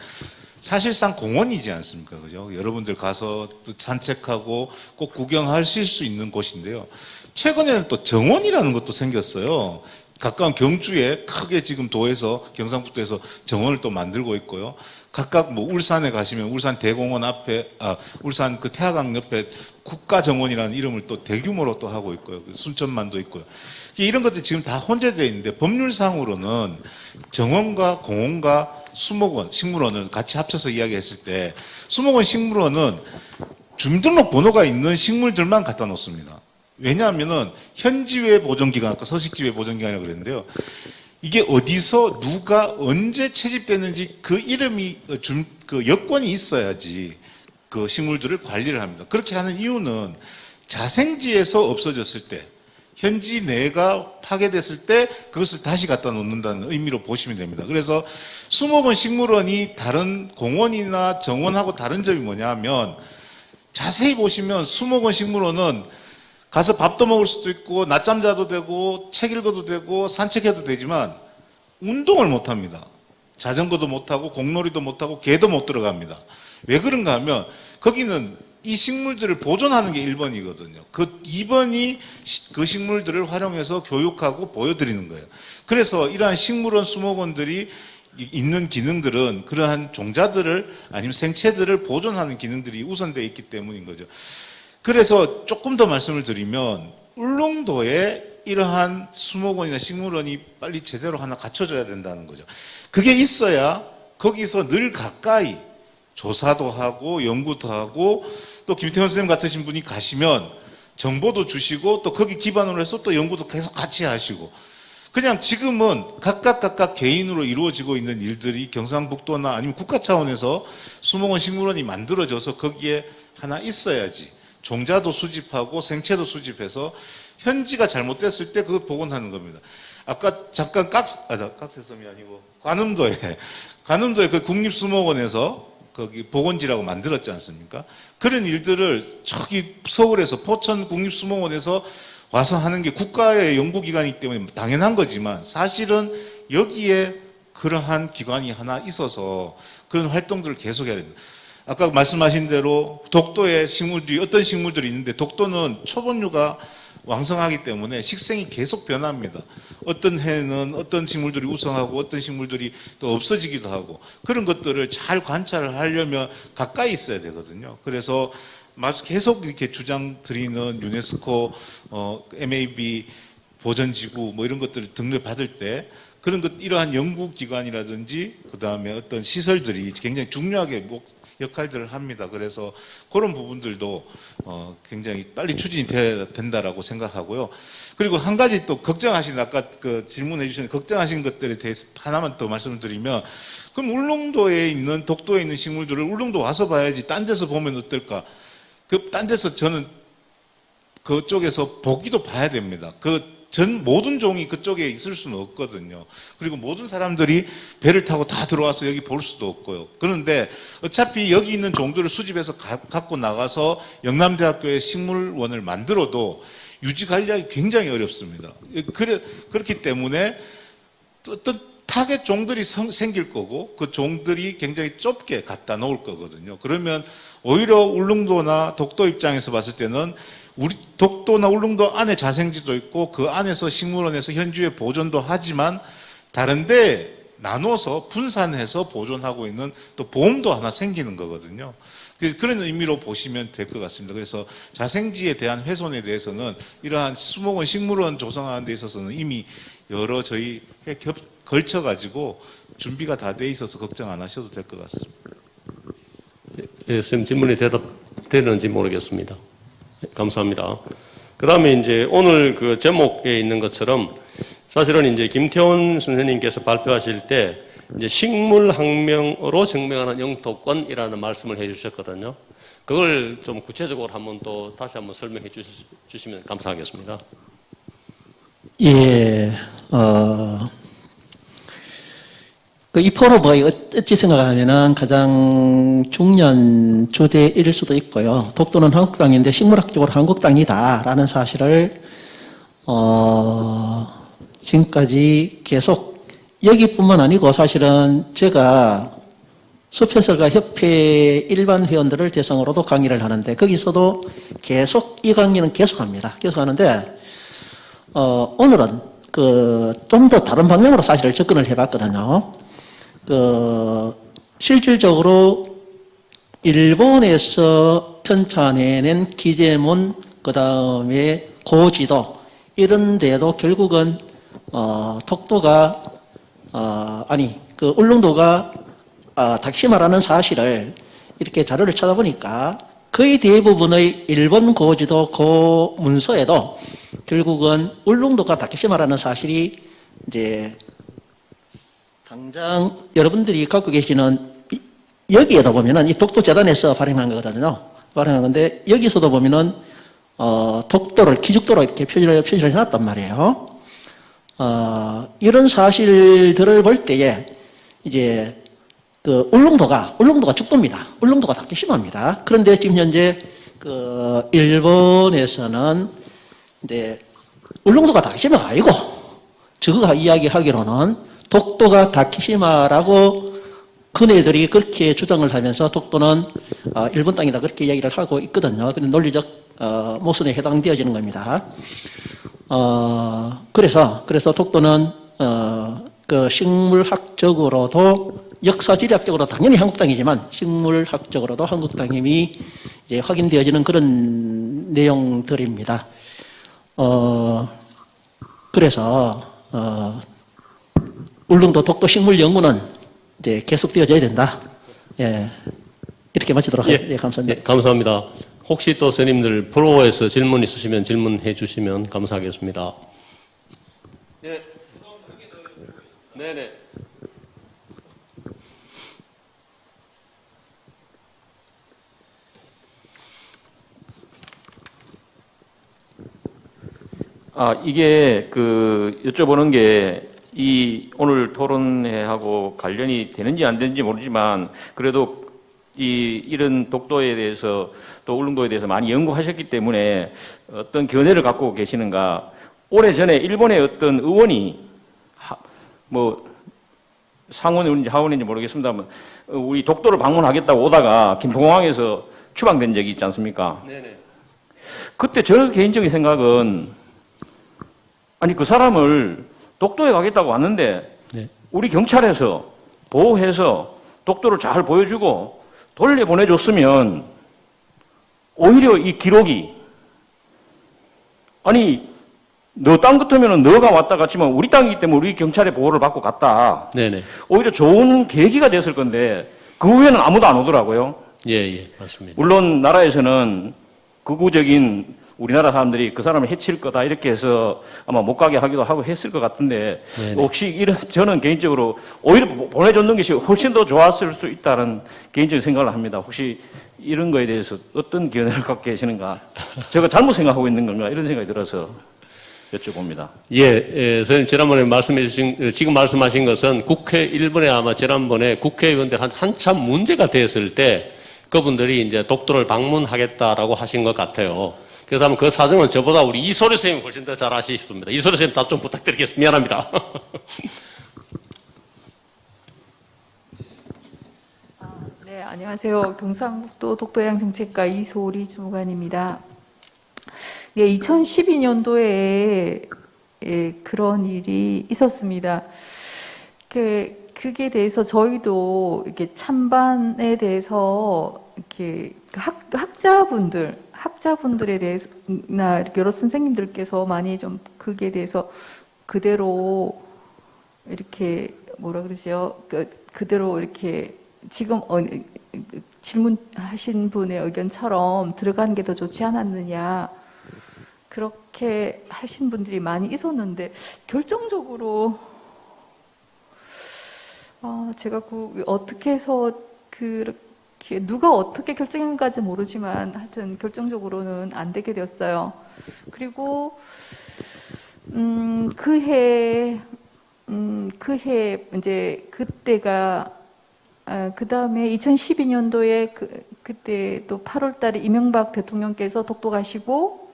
D: 사실상 공원이지 않습니까, 그죠? 여러분들 가서 또 산책하고 꼭 구경하실 수 있는 곳인데요. 최근에는 또 정원이라는 것도 생겼어요. 가까운 경주에 크게 지금 도에서 경상북도에서 정원을 또 만들고 있고요. 각각 뭐 울산에 가시면 울산 대공원 앞에 울산 그 태화강 옆에 국가정원이라는 이름을 또 대규모로 또 하고 있고요. 순천만도 있고요. 이런 것들이 지금 다 혼재되어 있는데 법률상으로는 정원과 공원과 수목원, 식물원을 같이 합쳐서 이야기했을 때 수목원, 식물원은 주민등록 번호가 있는 식물들만 갖다 놓습니다. 왜냐하면은 현지외 보존기간, 아까 서식지외 보존기간이라고 그랬는데요. 이게 어디서 누가 언제 채집됐는지 그 이름이 그 여권이 있어야지 그 식물들을 관리를 합니다. 그렇게 하는 이유는 자생지에서 없어졌을 때, 현지 내가 파괴됐을 때 그것을 다시 갖다 놓는다는 의미로 보시면 됩니다. 그래서 수목원, 식물원이 다른 공원이나 정원하고 다른 점이 뭐냐 하면 자세히 보시면 수목원, 식물원은 가서 밥도 먹을 수도 있고 낮잠 자도 되고 책 읽어도 되고 산책해도 되지만 운동을 못 합니다. 자전거도 못 하고 공놀이도 못 하고 개도 못 들어갑니다. 왜 그런가 하면 거기는 이 식물들을 보존하는 게 1번이거든요. 그 2번이 그 식물들을 활용해서 교육하고 보여드리는 거예요. 그래서 이러한 식물원, 수목원들이 있는 기능들은 그러한 종자들을 아니면 생체들을 보존하는 기능들이 우선되어 있기 때문인 거죠. 그래서 조금 더 말씀을 드리면 울릉도에 이러한 수목원이나 식물원이 빨리 제대로 하나 갖춰져야 된다는 거죠. 그게 있어야 거기서 늘 가까이 조사도 하고 연구도 하고 또 김태원 선생님 같으신 분이 가시면 정보도 주시고 또 거기 기반으로 해서 또 연구도 계속 같이 하시고 그냥 지금은 각각 개인으로 이루어지고 있는 일들이 경상북도나 아니면 국가 차원에서 수목원, 식물원이 만들어져서 거기에 하나 있어야지 종자도 수집하고 생체도 수집해서 현지가 잘못됐을 때 그걸 복원하는 겁니다. 아까 잠깐 깍새섬이 아니고 관음도에 그 국립수목원에서 거기 복원지라고 만들었지 않습니까? 그런 일들을 저기 서울에서 포천 국립수목원에서 와서 하는 게 국가의 연구기관이기 때문에 당연한 거지만 사실은 여기에 그러한 기관이 하나 있어서 그런 활동들을 계속해야 됩니다. 아까 말씀하신 대로 독도에 식물들이 어떤 식물들이 있는데 독도는 초본류가 왕성하기 때문에 식생이 계속 변합니다. 어떤 해는 어떤 식물들이 우성하고 어떤 식물들이 또 없어지기도 하고 그런 것들을 잘 관찰을 하려면 가까이 있어야 되거든요. 그래서 계속 이렇게 주장 드리는 유네스코, MAB 보전지구 뭐 이런 것들을 등록 받을 때 그런 것 이러한 연구기관이라든지 그 다음에 어떤 시설들이 굉장히 중요하게 역할들을 합니다. 그래서 그런 부분들도 굉장히 빨리 추진이 돼야 된다라고 생각하고요. 그리고 한 가지 또 걱정하신 아까 그 질문해 주신 걱정하신 것들에 대해서 하나만 더 말씀을 드리면 그럼 울릉도에 있는 독도에 있는 식물들을 울릉도 와서 봐야지 딴 데서 보면 어떨까? 그 딴 데서 저는 그쪽에서 보기도 봐야 됩니다. 모든 종이 그쪽에 있을 수는 없거든요. 그리고 모든 사람들이 배를 타고 다 들어와서 여기 볼 수도 없고요. 그런데 어차피 여기 있는 종들을 수집해서 갖고 나가서 영남대학교의 식물원을 만들어도 유지 관리하기 굉장히 어렵습니다. 그렇기 때문에 어떤 타겟 종들이 생길 거고 그 종들이 굉장히 좁게 갖다 놓을 거거든요. 그러면 오히려 울릉도나 독도 입장에서 봤을 때는 우리 독도나 울릉도 안에 자생지도 있고 그 안에서 식물원에서 현지에 보존도 하지만 다른데 나눠서 분산해서 보존하고 있는 또 보험도 하나 생기는 거거든요. 그런 의미로 보시면 될 것 같습니다. 그래서 자생지에 대한 훼손에 대해서는 이러한 수목원, 식물원 조성하는 데 있어서는 이미 여러 저희 걸쳐가지고 준비가 다 돼 있어서 걱정 안 하셔도 될 것 같습니다.
B: 예, 선생님 질문이 대답되는지 모르겠습니다. 감사합니다. 그 다음에 이제 오늘 그 제목에 있는 것처럼 사실은 이제 김태원 선생님께서 발표하실 때 이제 식물학명으로 증명하는 영토권이라는 말씀을 해 주셨거든요. 그걸 좀 구체적으로 한번 또 다시 한번 설명해 주시면 감사하겠습니다.
E: 예, 이 포럼을 어찌 생각하면은 가장 중요한 주제일 수도 있고요. 독도는 한국당인데 식물학적으로 한국당이다라는 사실을 지금까지 계속 여기뿐만 아니고 사실은 제가 숲해설가 협회 일반 회원들을 대상으로도 강의를 하는데 거기서도 계속 이 강의는 계속합니다. 계속하는데 오늘은 좀 더 다른 방향으로 사실 접근을 해봤거든요. 실질적으로 일본에서 편찬해낸 기재문, 그 다음에 고지도, 이런 데도 결국은, 독도가, 울릉도가, 다키시마라는 사실을 이렇게 자료를 찾아보니까 거의 대부분의 일본 고지도 그 문서에도 결국은 울릉도가 다키시마라는 사실이 이제 당장 여러분들이 갖고 계시는 여기에도 보면은 이 독도재단에서 발행한 거거든요. 발행한 건데 여기서도 보면은 독도를 기죽도로 이렇게 표시를 해놨단 말이에요. 이런 사실들을 볼 때에 이제 울릉도가 죽도입니다. 울릉도가 다케시마입니다. 그런데 지금 현재 일본에서는 이제 울릉도가 다케시마가 아니고 저거가 이야기하기로는 독도가 다케시마라고 그네들이 그렇게 주장을 하면서 독도는 일본 땅이다 그렇게 이야기를 하고 있거든요. 그런 논리적 모순에 해당되어지는 겁니다. 그래서 독도는 식물학적으로도 역사지리학적으로 당연히 한국 땅이지만 식물학적으로도 한국 땅임이 이제 확인되어지는 그런 내용들입니다. 그래서 울릉도 독도 식물 연구는 이제 계속되어져야 된다. 예, 이렇게 마치도록 하겠습니다. 예, 감사합니다.
B: 예, 감사합니다. 혹시 또 선생님들 프로에서 질문 있으시면 질문해 주시면 감사하겠습니다. 네. 네네.
G: 이게 여쭤보는 게 이 오늘 토론회하고 관련이 되는지 안 되는지 모르지만 그래도 이런 독도에 대해서 또 울릉도에 대해서 많이 연구하셨기 때문에 어떤 견해를 갖고 계시는가. 오래전에 일본의 어떤 의원이 상원인지 하원인지 모르겠습니다만 우리 독도를 방문하겠다고 오다가 김포공항에서 추방된 적이 있지 않습니까?
B: 네네.
G: 그때 저 개인적인 생각은 그 사람을 독도에 가겠다고 왔는데
B: 네.
G: 우리 경찰에서 보호해서 독도를 잘 보여주고 돌려보내줬으면 오히려 이 기록이 너 땅 같으면 너가 왔다 갔지만 우리 땅이기 때문에 우리 경찰의 보호를 받고 갔다.
B: 네네.
G: 오히려 좋은 계기가 됐을 건데 그 후에는 아무도 안 오더라고요.
B: 예, 맞습니다.
G: 물론 나라에서는 극우적인 우리나라 사람들이 그 사람을 해칠 거다 이렇게 해서 아마 못 가게 하기도 하고 했을 것 같은데
B: 네네.
G: 혹시 저는 개인적으로 오히려 보내줬는 것이 훨씬 더 좋았을 수 있다는 개인적인 생각을 합니다. 혹시 이런 거에 대해서 어떤 견해를 갖고 계시는가? 제가 잘못 생각하고 있는 건가? 이런 생각이 들어서 여쭤봅니다.
B: 예, 선생님 지난번에 지금 말씀하신 것은 일본에 아마 지난번에 국회의원들 한참 문제가 되었을 때 그분들이 이제 독도를 방문하겠다라고 하신 것 같아요. 그래서 아마 그 사정은 저보다 우리 이소리 선생님이 훨씬 더 잘 아시십니다. 이소리 선생님 답 좀 부탁드리겠습니다. 미안합니다.
H: 네, 안녕하세요. 경상북도 독도해양정책과 이소리 주무관입니다. 네, 2012년도에 그런 일이 있었습니다. 그게 대해서 저희도 이렇게 찬반에 대해서 이렇게 학자분들에 대해서나 이렇게 여러 선생님들께서 많이 좀 그게 대해서 그대로 이렇게 그대로 이렇게 지금 질문하신 분의 의견처럼 들어가는 게 더 좋지 않았느냐 그렇게 하신 분들이 많이 있었는데 결정적으로 제가 어떻게 해서 누가 어떻게 결정한가지 모르지만 하여튼 결정적으로는 안 되게 되었어요. 그리고 그해 그해 이제 그때가 그 다음에 2012년도에 그때 또 8월 달에 이명박 대통령께서 독도 가시고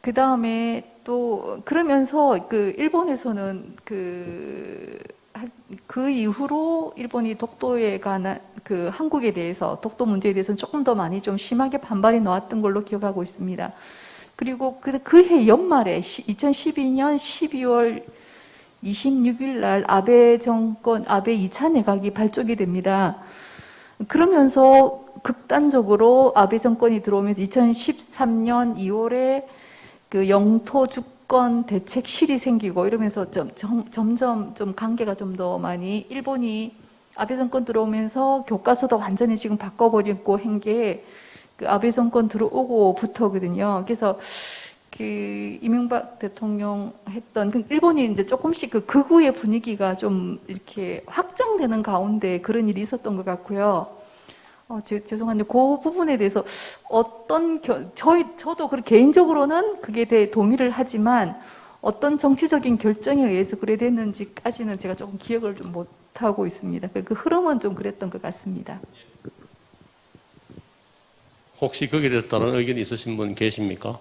H: 그 다음에 또 그러면서 그 일본에서는 그 이후로 일본이 독도에 관한 그 한국에 대해서 독도 문제에 대해서는 조금 더 많이 좀 심하게 반발이 나왔던 걸로 기억하고 있습니다. 그리고 그해 연말에 2012년 12월 26일 날 아베 정권, 아베 2차 내각이 발족이 됩니다. 그러면서 극단적으로 아베 정권이 들어오면서 2013년 2월에 그 영토 주권 대책실이 생기고 이러면서 점점 좀 관계가 좀 더 많이 일본이 아베 정권 들어오면서 교과서도 완전히 지금 바꿔버리고 한 게 그 아베 정권 들어오고부터거든요. 그래서 그 이명박 대통령 했던 일본이 이제 조금씩 그 극우의 분위기가 좀 이렇게 확장되는 가운데 그런 일이 있었던 것 같고요. 죄송한데 그 부분에 대해서 저도 그 개인적으로는 그게 대해 동의를 하지만 어떤 정치적인 결정에 의해서 그래 됐는지까지는 제가 조금 기억을 좀 못하고 있습니다. 그 흐름은 좀 그랬던 것 같습니다.
B: 혹시 거기에 대해서 다른 의견이 있으신 분 계십니까?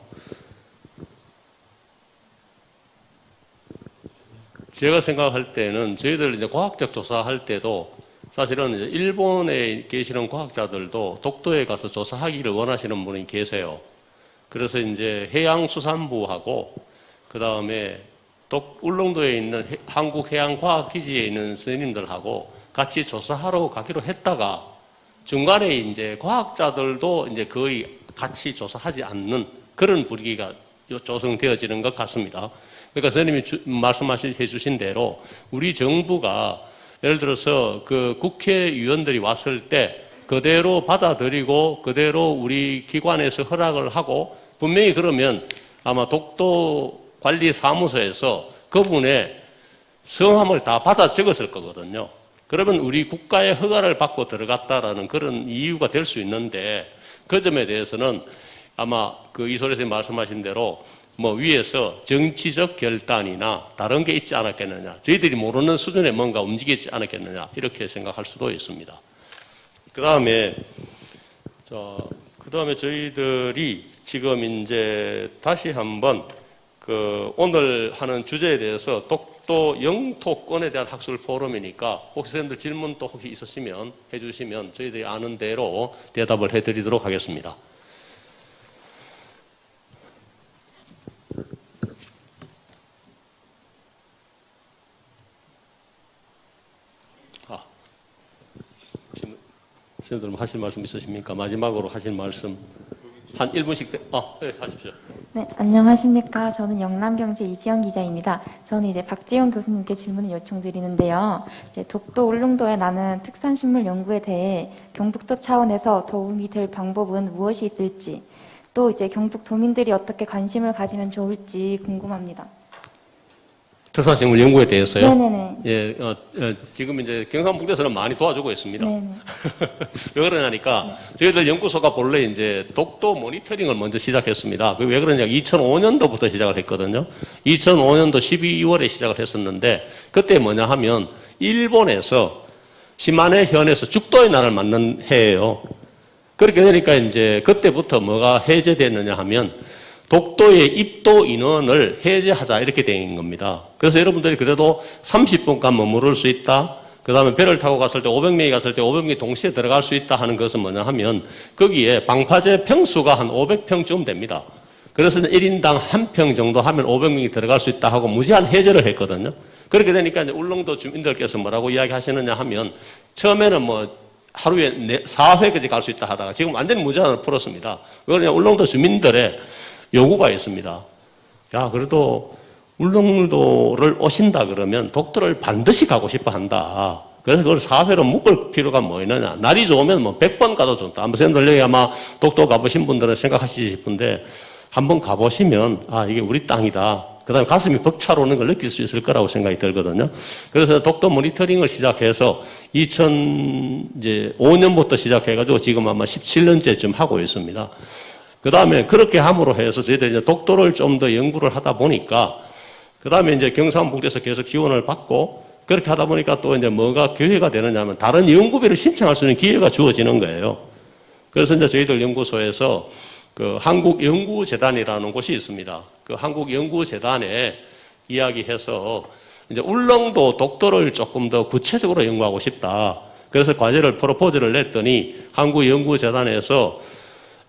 B: 제가 생각할 때는 저희들 이제 과학적 조사할 때도 사실은 이제 일본에 계시는 과학자들도 독도에 가서 조사하기를 원하시는 분이 계세요. 그래서 이제 해양수산부하고 그 다음에 울릉도에 있는 한국해양과학기지에 있는 선생님들하고 같이 조사하러 가기로 했다가 중간에 이제 과학자들도 이제 거의 같이 조사하지 않는 그런 분위기가 조성되어지는 것 같습니다. 그러니까 선생님이 말씀해 주신 대로 우리 정부가 예를 들어서 그 국회의원들이 왔을 때 그대로 받아들이고 그대로 우리 기관에서 허락을 하고 분명히 그러면 아마 독도관리사무소에서 그분의 성함을 다 받아 적었을 거거든요. 그러면 우리 국가의 허가를 받고 들어갔다라는 그런 이유가 될 수 있는데 그 점에 대해서는 아마 그 이소래 선생님 말씀하신 대로 뭐 위에서 정치적 결단이나 다른 게 있지 않았겠느냐, 저희들이 모르는 수준에 뭔가 움직이지 않았겠느냐 이렇게 생각할 수도 있습니다. 그 다음에 저희들이 지금 이제 다시 한번 그 오늘 하는 주제에 대해서 독도 영토권에 대한 학술 포럼이니까 혹시 선생님들 질문 또 혹시 있으시면 해주시면 저희들이 아는 대로 대답을 해드리도록 하겠습니다. 선생님들 하실 말씀 있으십니까? 마지막으로 하실 말씀 한 1분씩 네, 하십시오.
I: 네, 안녕하십니까. 저는 영남경제 이지영 기자입니다. 저는 이제 박지영 교수님께 질문을 요청드리는데요. 이제 독도 울릉도에 나는 특산식물 연구에 대해 경북도 차원에서 도움이 될 방법은 무엇이 있을지, 또 이제 경북 도민들이 어떻게 관심을 가지면 좋을지 궁금합니다.
B: 특산식물 연구에 대해서요?
I: 네네네.
B: 예, 지금 이제 경상북도에서는 많이 도와주고 있습니다.
I: 네네.
B: 왜 그러냐니까 저희들 연구소가 본래 이제 독도 모니터링을 먼저 시작했습니다. 왜 그러냐? 2005년도부터 시작을 했거든요. 2005년도 12월에 시작을 했었는데 그때 뭐냐 하면 일본에서 시마네 현에서 죽도의 날을 맞는 해예요. 그렇게 되니까 이제 그때부터 뭐가 해제됐느냐 하면 독도의 입도 인원을 해제하자 이렇게 된 겁니다. 그래서 여러분들이 그래도 30분간 머무를 수 있다. 그 다음에 배를 타고 갔을 때 500명이 갔을 때 500명이 동시에 들어갈 수 있다 하는 것은 뭐냐 하면 거기에 방파제 평수가 한 500평쯤 됩니다. 그래서 1인당 1평 정도 하면 500명이 들어갈 수 있다 하고 무제한 해제를 했거든요. 그렇게 되니까 이제 울릉도 주민들께서 뭐라고 이야기하시느냐 하면 처음에는 뭐 하루에 4회까지 갈 수 있다 하다가 지금 완전히 무제한으로 풀었습니다. 그러냐 울릉도 주민들의 요구가 있습니다. 야, 그래도 울릉도를 오신다 그러면 독도를 반드시 가고 싶어 한다. 그래서 그걸 4회로 묶을 필요가 뭐 있느냐. 날이 좋으면 뭐 100번 가도 좋다. 아마 선생님들 여기 아마 독도 가보신 분들은 생각하시기 싶은데 한번 가보시면 아, 이게 우리 땅이다. 그 다음에 가슴이 벅차오르는 걸 느낄 수 있을 거라고 생각이 들거든요. 그래서 독도 모니터링을 시작해서 2005년부터 시작해가지고 지금 아마 17년째쯤 하고 있습니다. 그 다음에 그렇게 함으로 해서 저희들이 이제 독도를 좀 더 연구를 하다 보니까 그 다음에 이제 경상북도에서 계속 지원을 받고 그렇게 하다 보니까 또 이제 뭐가 기회가 되느냐면 다른 연구비를 신청할 수 있는 기회가 주어지는 거예요. 그래서 이제 저희들 연구소에서 그 한국연구재단이라는 곳이 있습니다. 그 한국연구재단에 이야기해서 이제 울릉도 독도를 조금 더 구체적으로 연구하고 싶다. 그래서 과제를 프로포즈를 냈더니 한국연구재단에서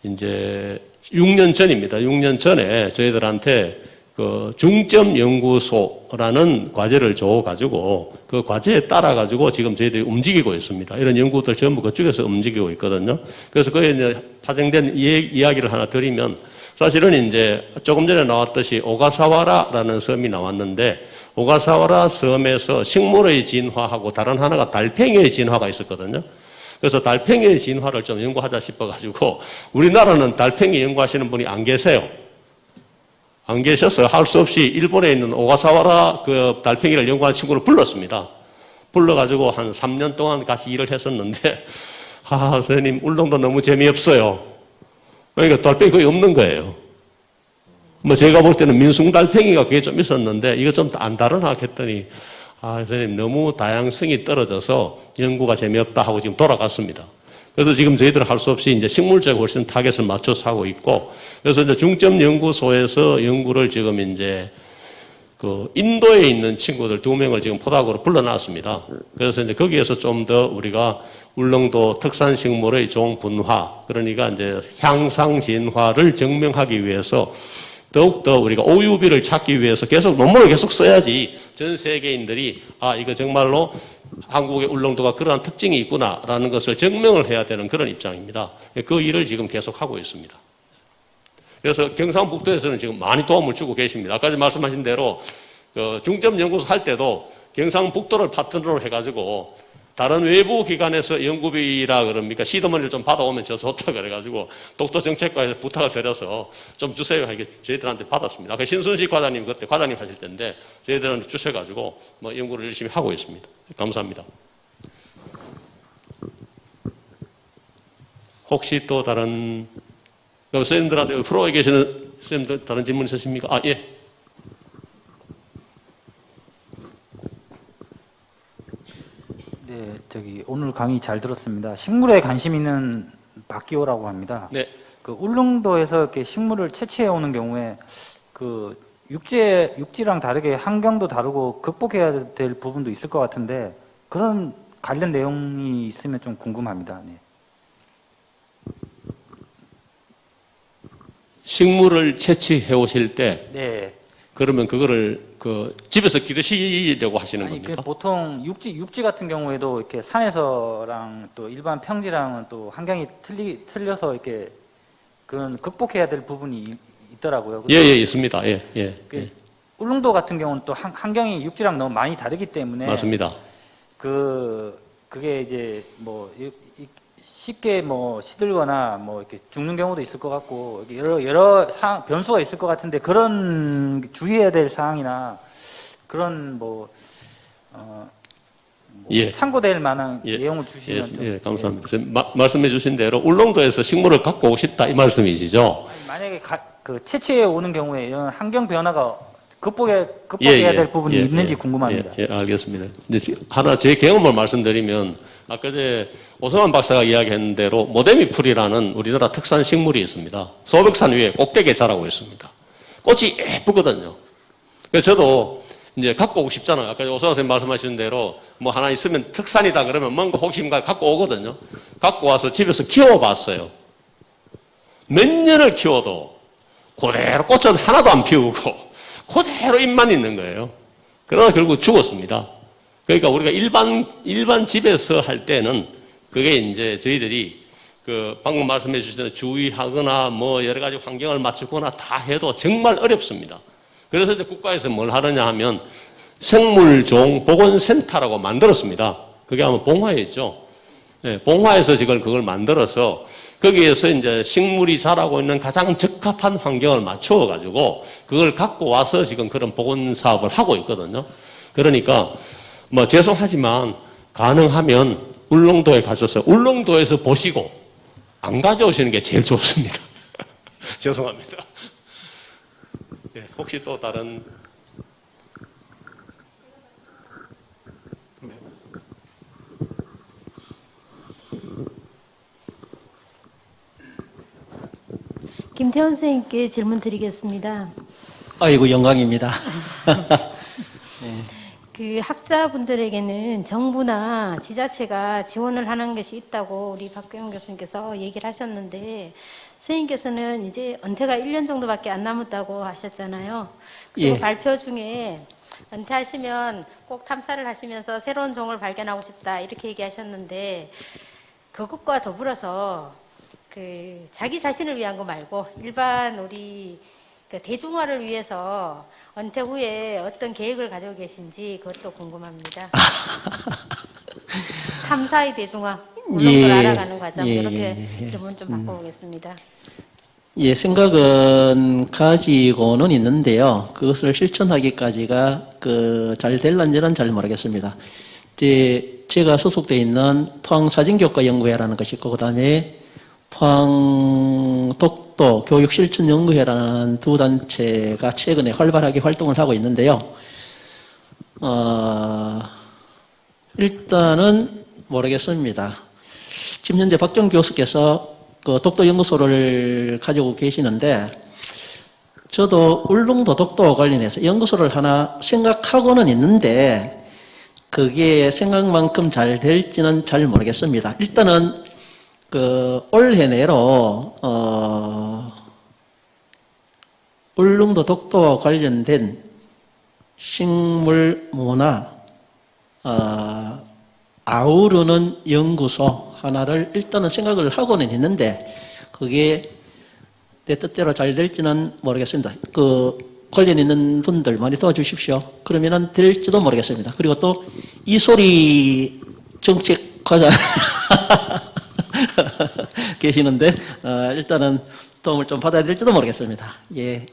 B: 이제 6년 전입니다. 6년 전에 저희들한테 그 중점연구소라는 과제를 줘가지고 그 과제에 따라가지고 지금 저희들이 움직이고 있습니다. 이런 연구들 전부 그쪽에서 움직이고 있거든요. 그래서 그에 이제 파생된 이야기를 하나 드리면 사실은 이제 조금 전에 나왔듯이 오가사와라라는 섬이 나왔는데 오가사와라 섬에서 식물의 진화하고 다른 하나가 달팽이의 진화가 있었거든요. 그래서 달팽이의 진화를 좀 연구하자 싶어가지고 우리나라는 달팽이 연구하시는 분이 안 계세요. 안 계셔서 할 수 없이 일본에 있는 오가사와라 그 달팽이를 연구한 친구를 불렀습니다. 불러가지고 한 3년 동안 같이 일을 했었는데 선생님 울릉도 너무 재미없어요. 그러니까 달팽이 거의 없는 거예요. 뭐 제가 볼 때는 민숭 달팽이가 그게 좀 있었는데 이거 좀 안 다르나 했더니 선생님 너무 다양성이 떨어져서 연구가 재미없다 하고 지금 돌아갔습니다. 그래서 지금 저희들은 할 수 없이 이제 식물적으로 훨씬 타겟을 맞춰서 하고 있고, 그래서 이제 중점연구소에서 연구를 지금 이제 그 인도에 있는 친구들 2명을 지금 포닥으로 불러놨습니다. 그래서 이제 거기에서 좀 더 우리가 울릉도 특산식물의 종분화, 그러니까 이제 향상 진화를 증명하기 위해서 더욱더 우리가 OUB를 찾기 위해서 계속 논문을 계속 써야지 전 세계인들이 이거 정말로 한국의 울릉도가 그러한 특징이 있구나라는 것을 증명을 해야 되는 그런 입장입니다. 그 일을 지금 계속 하고 있습니다. 그래서 경상북도에서는 지금 많이 도움을 주고 계십니다. 아까 말씀하신 대로 그 중점연구소 할 때도 경상북도를 파트너로 해가지고 다른 외부 기관에서 연구비라 그럽니까? 시드머니를 좀 받아오면 저 좋다 그래가지고 독도정책과에서 부탁을 드려서 좀 주세요 하게 저희들한테 받았습니다. 아까 신순식 과장님 그때 과장님 하실 때인데 저희들한테 주셔가지고 뭐 연구를 열심히 하고 있습니다. 감사합니다. 혹시 또 다른 선생님들한테 프로에 계시는 선생님들 다른 질문 있으십니까? 예.
J: 네, 오늘 강의 잘 들었습니다. 식물에 관심 있는 박기호라고 합니다.
B: 네.
J: 그 울릉도에서 이렇게 식물을 채취해 오는 경우에 그 육지랑 다르게 환경도 다르고 극복해야 될 부분도 있을 것 같은데 그런 관련 내용이 있으면 좀 궁금합니다. 네.
B: 식물을 채취해 오실 때
J: 네.
B: 그러면 그거를 그 집에서 기르시려고 하시는
J: 아니,
B: 겁니까?
J: 보통 육지 같은 경우에도 이렇게 산에서랑 또 일반 평지랑은 또 환경이 틀려서 이렇게 그건 극복해야 될 부분이 있더라고요.
B: 예, 있습니다. 예.
J: 울릉도 같은 경우는 또 환경이 육지랑 너무 많이 다르기 때문에
B: 맞습니다.
J: 그게 이제 뭐 쉽게 뭐 시들거나 뭐 이렇게 죽는 경우도 있을 것 같고 여러 변수가 있을 것 같은데 그런 주의해야 될 사항이나 그런 참고될 만한 내용을 주시면 좀.
B: 감사합니다. 말씀해 주신 대로 울릉도에서 식물을 갖고 오고 싶다 이 말씀이시죠?
J: 만약에 그 채취해 오는 경우에 이런 환경 변화가 극복해야 될 부분이 있는지 궁금합니다.
B: 알겠습니다. 이제 하나 제 경험을 말씀드리면 아까 오성환 박사가 이야기한 대로 모데미풀이라는 우리나라 특산 식물이 있습니다. 소백산 위에 꼭대기에 자라고 있습니다. 꽃이 예쁘거든요. 그래서 저도 이제 갖고 오고 싶잖아요. 아까 오성환 선생님 말씀하신 대로 뭐 하나 있으면 특산이다 그러면 뭔가 호기심과 갖고 오거든요. 갖고 와서 집에서 키워봤어요. 몇 년을 키워도 그대로 꽃은 하나도 안 피우고 그대로 잎만 있는 거예요. 그러다 결국 죽었습니다. 그러니까 우리가 일반 집에서 할 때는 그게 이제 저희들이 그 방금 말씀해 주신 대로 주의하거나 뭐 여러 가지 환경을 맞추거나 다 해도 정말 어렵습니다. 그래서 이제 국가에서 뭘 하느냐 하면 생물종 보건센터라고 만들었습니다. 그게 아마 봉화였죠. 네, 봉화에서 지금 그걸 만들어서 거기에서 이제 식물이 자라고 있는 가장 적합한 환경을 맞춰 가지고 그걸 갖고 와서 지금 그런 보건 사업을 하고 있거든요. 그러니까 뭐 죄송하지만 가능하면 울릉도에 가셔서 울릉도에서 보시고 안 가져오시는 게 제일 좋습니다. 죄송합니다. 네, 혹시 또 다른
F: 김태원 선생님께 질문 드리겠습니다.
E: 아이고, 영광입니다.
F: 그 학자분들에게는 정부나 지자체가 지원을 하는 것이 있다고 우리 박규영 교수님께서 얘기를 하셨는데, 선생님께서는 이제 은퇴가 1년 정도밖에 안 남았다고 하셨잖아요. 그리고
E: 예.
F: 발표 중에 은퇴하시면 꼭 탐사를 하시면서 새로운 종을 발견하고 싶다 이렇게 얘기하셨는데, 그것과 더불어서 그 자기 자신을 위한 거 말고 일반 우리 그 대중화를 위해서 은퇴 후에 어떤 계획을 가지고 계신지 그것도 궁금합니다. 탐사의 대중화, 울릉도를 알아가는 과정, 이렇게 질문 좀 바꿔보겠습니다.
E: 예, 생각은 가지고는 있는데요. 그것을 실천하기까지가 잘 될런지는 잘 모르겠습니다. 이제 제가 소속되어 있는 포항사진교과연구회라는 것이 있고, 그 다음에 포항 독도 교육실천연구회라는 두 단체가 최근에 활발하게 활동을 하고 있는데요. 일단은 모르겠습니다. 지금 현재 박정 교수께서 그 독도연구소를 가지고 계시는데, 저도 울릉도 독도와 관련해서 연구소를 하나 생각하고는 있는데, 그게 생각만큼 잘 될지는 잘 모르겠습니다. 일단은 올해 내로 울릉도 독도와 관련된 식물 문화 아우르는 연구소 하나를 일단은 생각을 하고는 있는데, 그게 내 뜻대로 잘 될지는 모르겠습니다. 관련 있는 분들 많이 도와주십시오. 그러면은 될지도 모르겠습니다. 그리고 또 이소리 정책과장 계시는데, 일단은 도움을 좀 받아야 될지도 모르겠습니다. 예,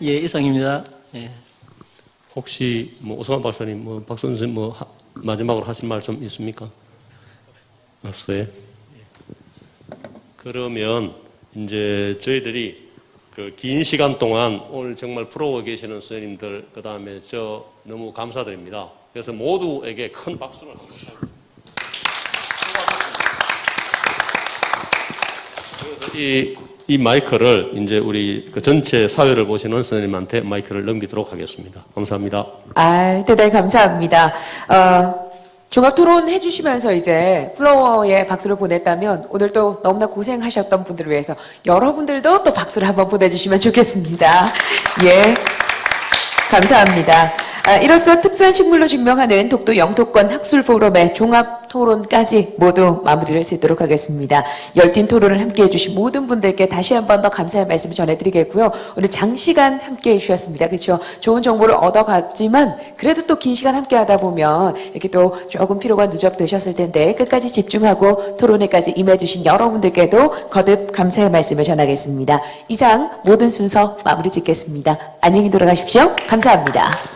E: 이상입니다. 예.
B: 혹시 오승환 박사님, 박선 선생님 마지막으로 하실 말씀 있습니까? 없어요? 그러면 이제 저희들이 긴 시간 동안 오늘 정말 부러워 계시는 선생님들, 그 다음에 너무 감사드립니다. 그래서 모두에게 큰 박수를 한번 주세요. 그래서 이 마이크를 이제 우리 전체 사회를 보시는 선생님한테 마이크를 넘기도록 하겠습니다. 감사합니다.
A: 대단히 감사합니다. 종합 토론 해주시면서 이제 플로어에 박수를 보냈다면, 오늘 또 너무나 고생하셨던 분들을 위해서 여러분들도 또 박수를 한번 보내주시면 좋겠습니다. 예. 감사합니다. 이로써 특산식물로 증명하는 독도 영토권 학술 포럼의 종합 토론까지 모두 마무리를 짓도록 하겠습니다. 열띤 토론을 함께 해주신 모든 분들께 다시 한 번 더 감사의 말씀을 전해드리겠고요. 오늘 장시간 함께 해주셨습니다. 그렇죠? 좋은 정보를 얻어갔지만 그래도 또 긴 시간 함께 하다 보면 이렇게 또 조금 피로가 누적되셨을 텐데, 끝까지 집중하고 토론회까지 임해주신 여러분들께도 거듭 감사의 말씀을 전하겠습니다. 이상 모든 순서 마무리 짓겠습니다. 안녕히 돌아가십시오. 감사합니다.